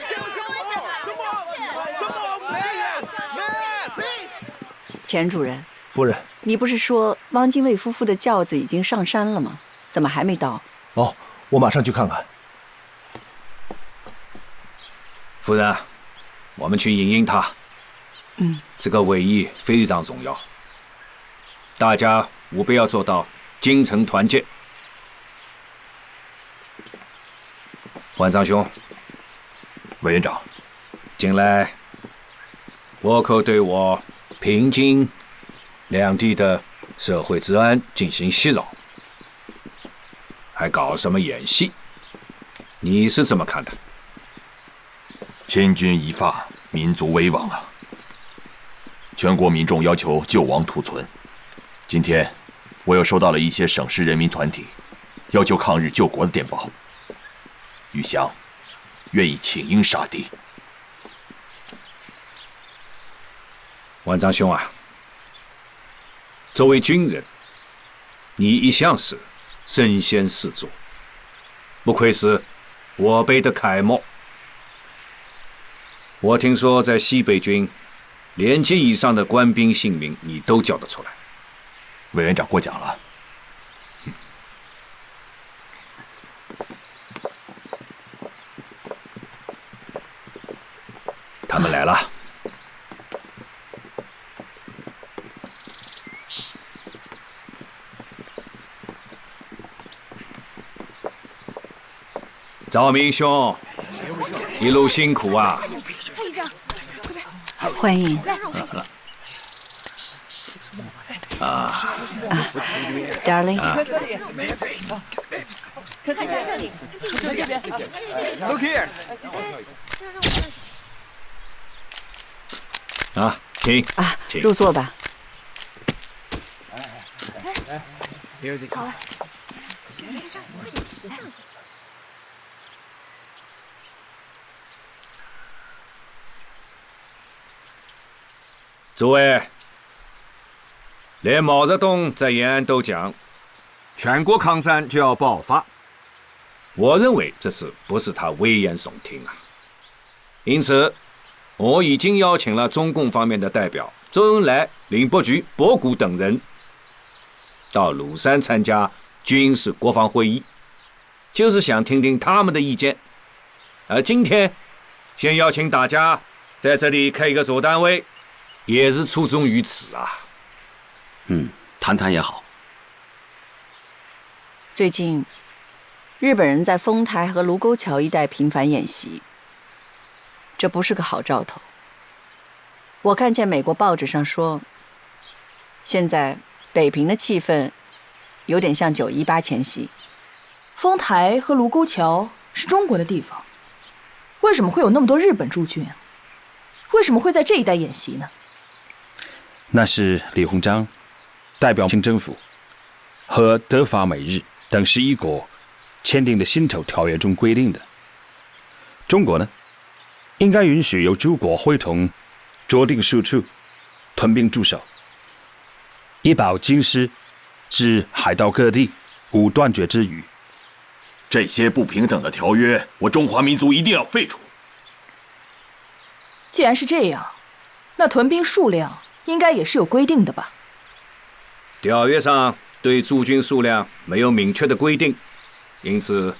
钱主任，夫人，你不是说汪精卫夫妇的轿子已经上山了吗？怎么还没到？哦，我马上去看看。夫人，我们去迎迎他。这个会议非常重要，大家务必要做到精诚团结。馆长兄，委员长，近来倭寇对我平津两地的社会治安进行袭扰，还搞什么演习？你是怎么看的？千钧一发，民族危亡啊！全国民众要求救亡图存。今天，我又收到了一些省市人民团体要求抗日救国的电报。余湘愿意请缨杀敌。万章兄啊，作为军人，你一向是身先士卒，不愧是我辈的楷模。我听说在西北军，连级以上的官兵姓名你都叫得出来。委员长过奖了。他们来了。赵明兄，一路辛苦啊！欢迎。Darling。看一下这里，这边。Look here。请入座吧。好了。诸位，连毛泽东在延安都讲，全国抗战就要爆发。我认为这次不是他危言耸听啊。因此，我已经邀请了中共方面的代表周恩来、林伯驹、博古等人到庐山参加军事国防会议，就是想听听他们的意见。而今天，先邀请大家在这里开一个座谈会，也是初衷于此啊。谈谈也好。最近，日本人在丰台和卢沟桥一带频繁演习，这不是个好兆头。我看见美国报纸上说，现在北平的气氛有点像9·18前夕。丰台和卢沟桥是中国的地方，为什么会有那么多日本驻军啊？为什么会在这一带演习呢？那是李鸿章代表清政府和德法美日等11国签订的辛丑条约中规定的。中国呢，应该允许由诸国会同酌定数处屯兵驻守，以保京师至海岛各地无断绝之虞。这些不平等的条约，我中华民族一定要废除。既然是这样，那屯兵数量应该也是有规定的吧？条约上对驻军数量没有明确的规定，因此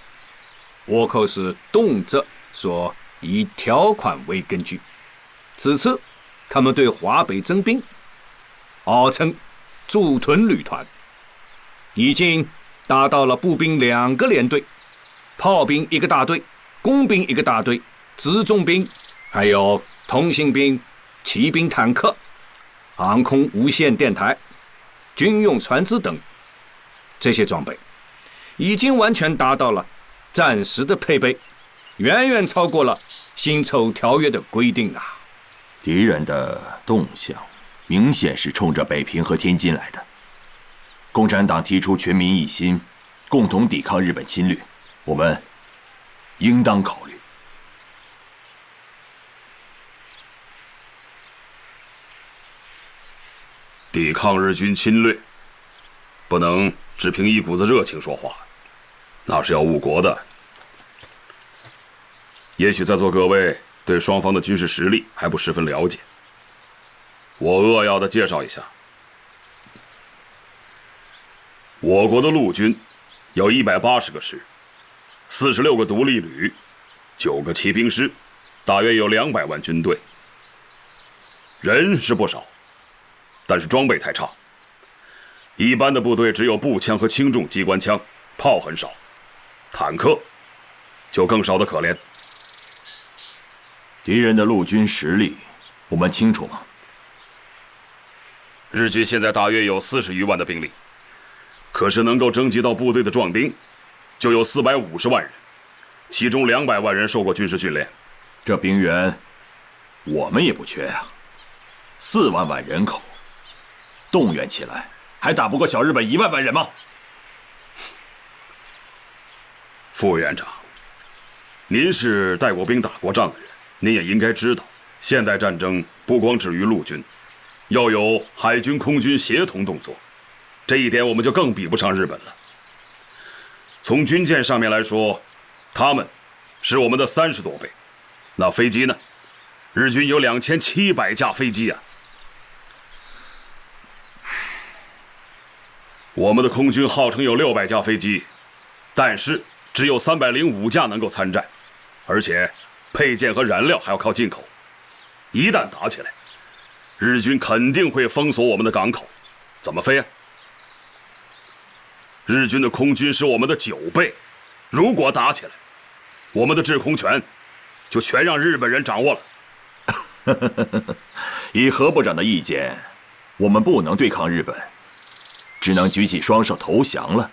倭寇是动辄说以条款为根据。此次他们对华北征兵，号称驻屯旅团，已经达到了步兵2个连队，炮兵1个大队，工兵1个大队，辎重兵，还有通信兵、骑兵坦克、航空无线电台、军用船只等这些装备，已经完全达到了战时的配备，远远超过了辛丑条约的规定啊！敌人的动向明显是冲着北平和天津来的。共产党提出全民一心，共同抵抗日本侵略，我们应当考虑。抵抗日军侵略，不能只凭一股子热情说话，那是要误国的。也许在座各位对双方的军事实力还不十分了解，我扼要的介绍一下。我国的陆军有180个师，46个独立旅，9个骑兵师，大约有200万军队。人是不少，但是装备太差。一般的部队只有步枪和轻重机关枪，炮很少，坦克就更少得可怜。敌人的陆军实力，我们清楚吗？日军现在大约有40余万的兵力，可是能够征集到部队的壮丁，就有450万人，其中200万人受过军事训练。这兵员，我们也不缺呀。4万万人口，动员起来，还打不过小日本1万万人吗？副委员长，您是带过兵打过仗的人，您也应该知道，现代战争不光止于陆军，要有海军空军协同动作，这一点我们就更比不上日本了。从军舰上面来说，他们是我们的30多倍。那飞机呢？日军有2700架飞机啊。我们的空军号称有600架飞机，但是只有305架能够参战，而且配件和燃料还要靠进口。一旦打起来，日军肯定会封锁我们的港口，怎么飞啊？日军的空军是我们的9倍，如果打起来，我们的制空权就全让日本人掌握了。以何部长的意见，我们不能对抗日本，只能举起双手投降了。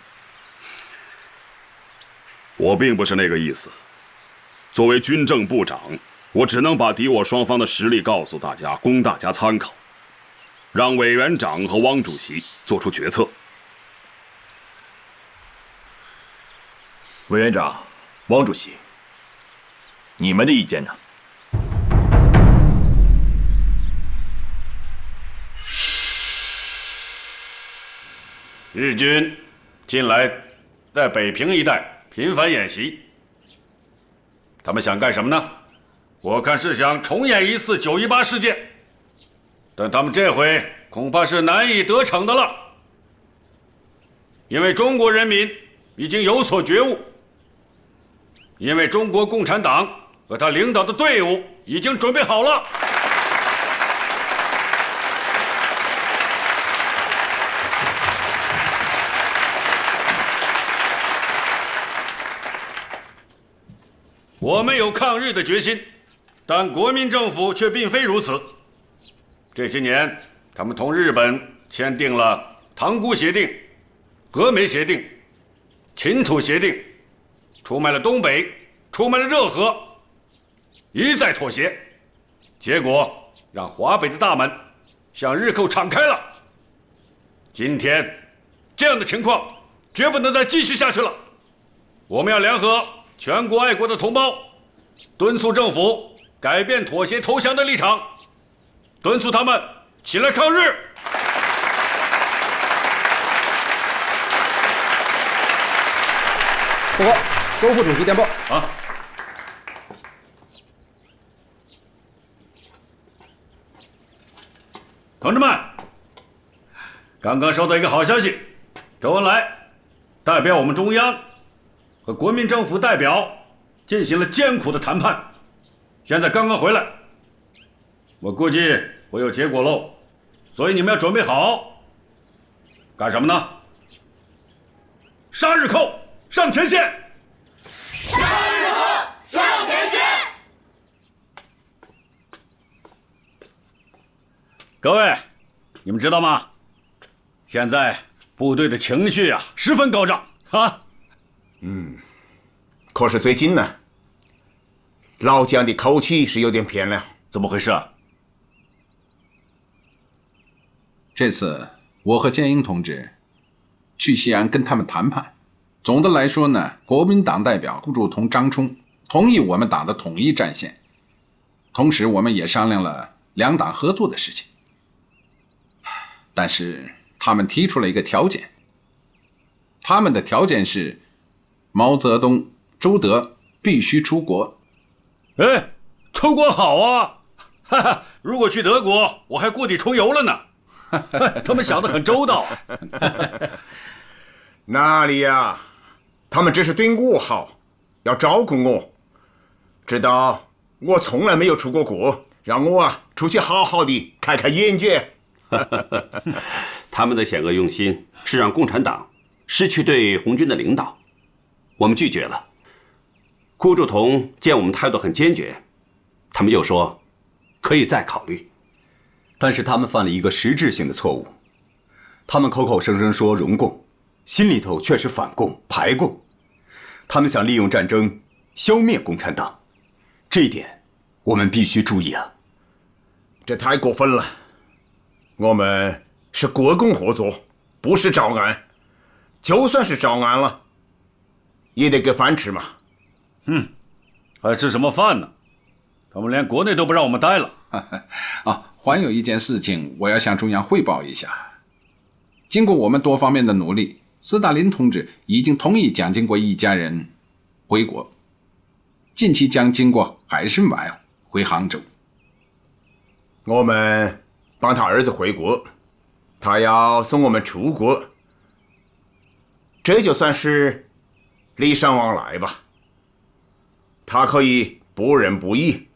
我并不是那个意思。作为军政部长，我只能把敌我双方的实力告诉大家，供大家参考，让委员长和汪主席做出决策。委员长，汪主席，你们的意见呢？日军近来在北平一带频繁演习，他们想干什么呢？我看是想重演一次9·18事件，但他们这回恐怕是难以得逞的了，因为中国人民已经有所觉悟，因为中国共产党和他领导的队伍已经准备好了。我们有抗日的决心，但国民政府却并非如此。这些年，他们同日本签订了塘沽协定、和美协定、秦土协定，出卖了东北，出卖了热河，一再妥协，结果让华北的大门向日寇敞开了。今天，这样的情况绝不能再继续下去了。我们要联合全国爱国的同胞，敦促政府改变妥协投降的立场，敦促他们起来抗日。报告，周副主席电报。啊。同志们，刚刚收到一个好消息，周恩来代表我们中央和国民政府代表进行了艰苦的谈判，现在刚刚回来，我估计会有结果喽，所以你们要准备好，干什么呢？杀日寇，上前线！杀日寇，上前线！各位，你们知道吗？现在部队的情绪啊十分高涨啊。可是最近呢，老蒋的口气是有点偏了，怎么回事啊？这次我和建英同志去西安跟他们谈判，总的来说呢，国民党代表顾祝同、张冲同意我们党的统一战线，同时我们也商量了两党合作的事情。但是他们提出了一个条件，他们的条件是毛泽东、周德必须出国。哎，出国好啊！哈哈，如果去德国，我还故地重游了呢。他们想得很周到。哪里呀？他们只是对我好，要照顾我，知道我从来没有出过国，让我出去好好的开开眼界。他们的险恶用心是让共产党失去对红军的领导，我们拒绝了。顾祝同见我们态度很坚决，他们又说可以再考虑。但是他们犯了一个实质性的错误，他们口口声声说荣共，心里头却是反共、排共。他们想利用战争消灭共产党，这一点我们必须注意啊！这太过分了，我们是国共合作，不是招安。就算是招安了，也得给饭吃嘛。还吃什么饭呢？他们连国内都不让我们待了。还有一件事情，我要向中央汇报一下。经过我们多方面的努力，斯大林同志已经同意蒋经国一家人回国。近期蒋经国还是买回杭州。我们帮他儿子回国，他要送我们出国，这就算是礼尚往来吧。他可以不仁不义，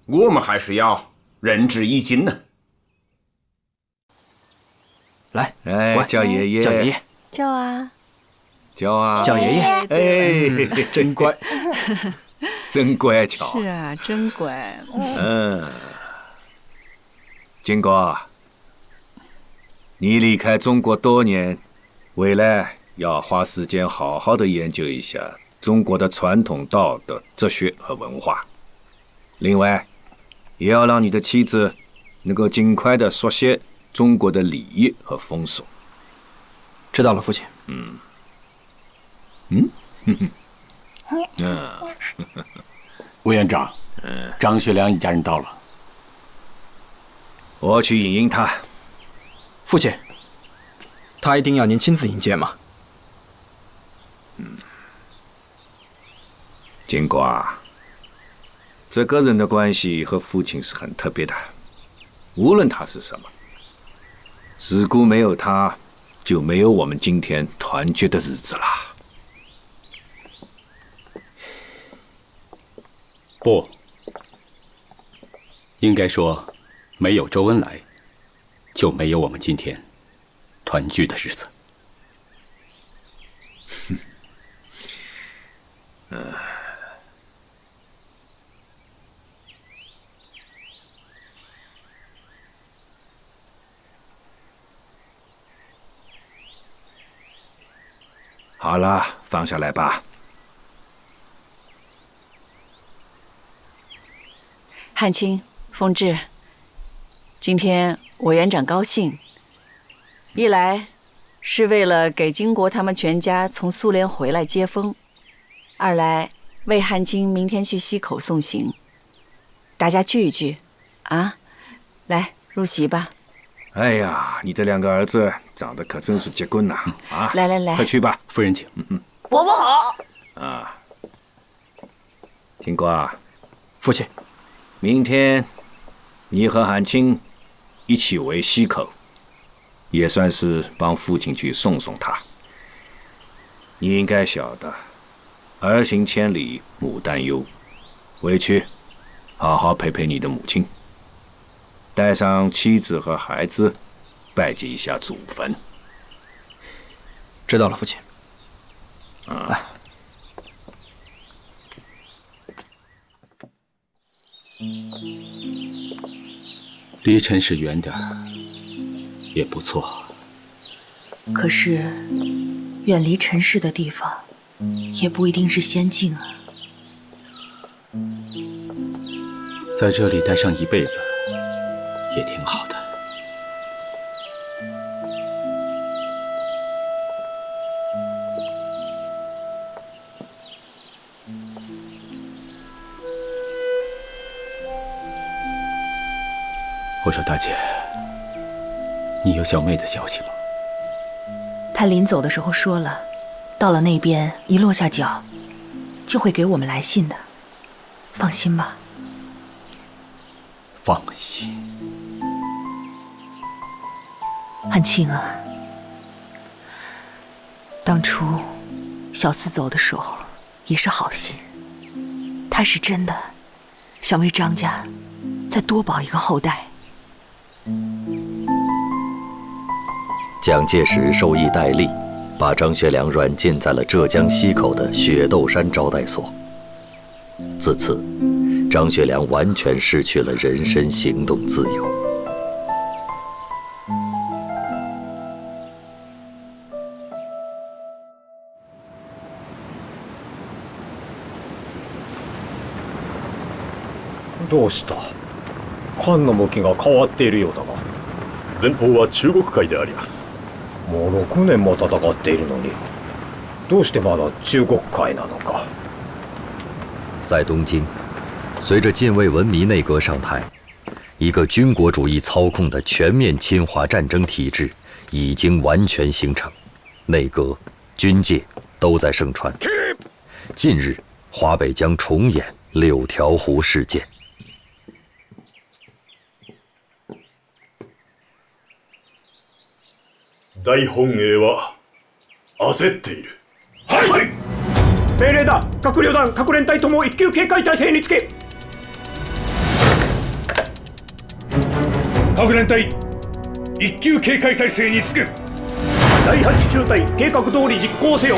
我们还是要仁至义尽呢。来，叫爷爷，叫爷爷，叫啊，叫啊，叫爷爷。哎，真乖，真乖巧。是啊，真乖。经国，你离开中国多年，未来要花时间好好的研究一下中国的传统道德、哲学和文化。另外，也要让你的妻子能够尽快的熟悉中国的礼仪和风俗。知道了，父亲。委员长，张学良一家人到了。我去迎迎他。父亲，他一定要您亲自迎接吗？经国啊，这个人的关系和父亲是很特别的，无论他是什么，如果没有他，就没有我们今天团聚的日子啦。不，应该说，没有周恩来，就没有我们今天团聚的日子。好了，放下来吧。汉卿、冯志，今天委员长高兴，一来是为了给经国他们全家从苏联回来接风，二来为汉卿明天去溪口送行，大家聚一聚，啊，来入席吧。哎呀，你的两个儿子长得可真是结棍呐！啊，来来来，快去吧，夫人请。伯伯好。啊，经国啊，父亲，明天你和汉卿一起回溪口，也算是帮父亲去送送他。你应该晓得，儿行千里母担忧，回去好好陪陪你的母亲。带上妻子和孩子，拜祭一下祖坟。知道了，父亲。离尘世远点儿也不错。可是，远离尘世的地方，也不一定是仙境啊。在这里待上一辈子，也挺好的。我说大姐，你有小妹的消息了？他临走的时候说了，到了那边一落下脚，就会给我们来信的。放心吧。放心。汉卿啊，当初小四走的时候也是好心，他是真的想为张家再多保一个后代。蒋介石授意戴笠，把张学良软禁在了浙江溪口的雪窦山招待所。自此，张学良完全失去了人身行动自由。どうした？艦の向きが変わっているようだが。前方は中国海であります。もう6年も戦っているのに、どうしてまだ中国海なのか。在东京，随着近卫文迷内阁上台，一个军国主义操控的全面侵华战争体制已经完全形成，内阁、军界都在盛传。近日，华北将重演六条湖事件。大本営は焦っている。はい、命令だ。各旅団各連隊とも一級警戒態勢につけ。各連隊一級警戒態勢につけ。第8中隊計画通り実行せよ。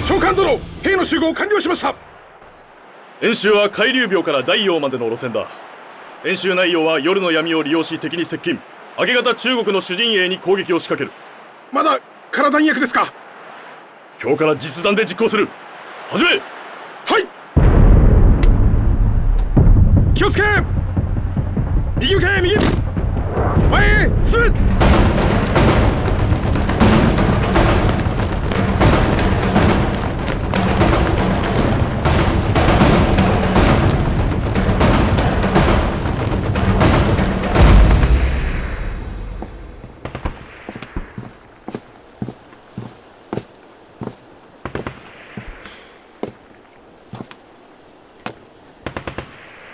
長官殿、兵の集合完了しました。演習は海龍廟から大陽までの路線だ。演習内容は夜の闇を利用し敵に接近、明け方中国の主陣営に攻撃を仕掛ける。まだ空弾薬ですか？今日から実弾で実行する。始め。はい。気をつけ。右向け、右。前へ進む。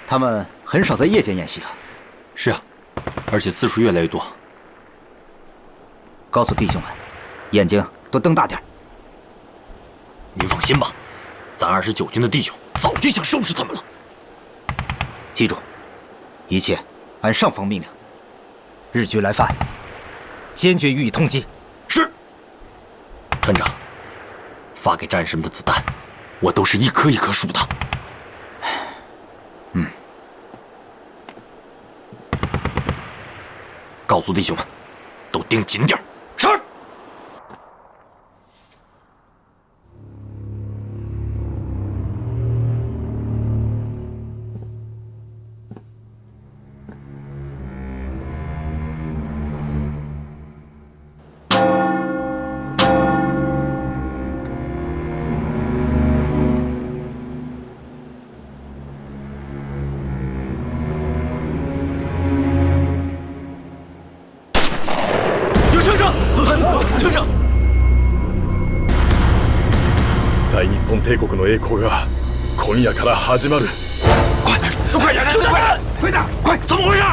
他们很少在夜间演习啊。是啊，而且次数越来越多。告诉弟兄们，眼睛都瞪大点。您放心吧，咱29军的弟兄早就想收拾他们了。记住，一切按上峰命令。日军来犯，坚决予以通缉。是。团长，发给战士们的子弹，我都是一颗一颗数的。告诉弟兄们，都盯紧点。是。大日本帝国の栄光が今夜から始まる。快，兄弟快，快点，快！怎么回事？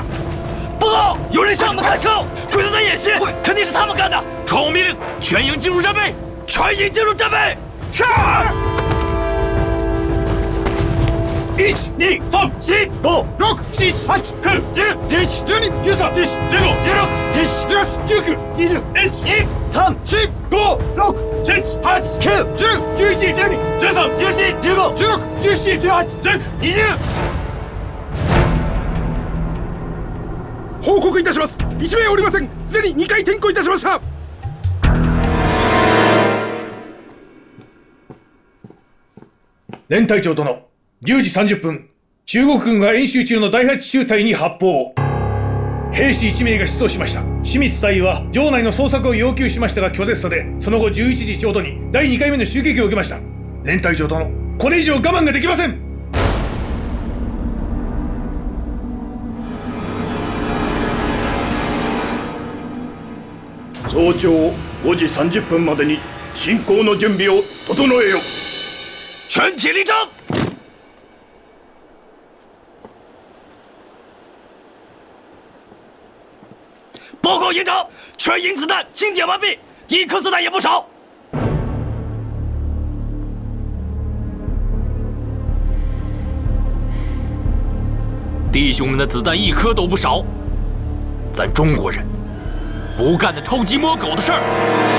报告，有人向我们开枪，鬼子在演习，肯定是他们干的。传我命令，全营进入战备，全营进入战备。是。1、2、3、4、5、6、7、8、9、10、11、12、13、14、15、16、17、18、19、20、1、2、3、4、5、6、7、8、9、10、11、12、13、14、15、16、17、18、19、20。報告いたします。1名おりません。すでに2回点呼いたしました。連隊長殿、10時30分、中国軍が演習中の第8中隊に発砲。兵士1名が失踪しました。清水隊は城内の捜索を要求しましたが拒絶され、その後11時ちょうどに第2回目の襲撃を受けました。連隊長殿、これ以上我慢ができません。早朝5時30分までに進行の準備を整えよ。全体立正。报告营长，全营子弹清点完毕，一颗子弹也不少。弟兄们的子弹一颗都不少，咱中国人不干那偷鸡摸狗的事儿。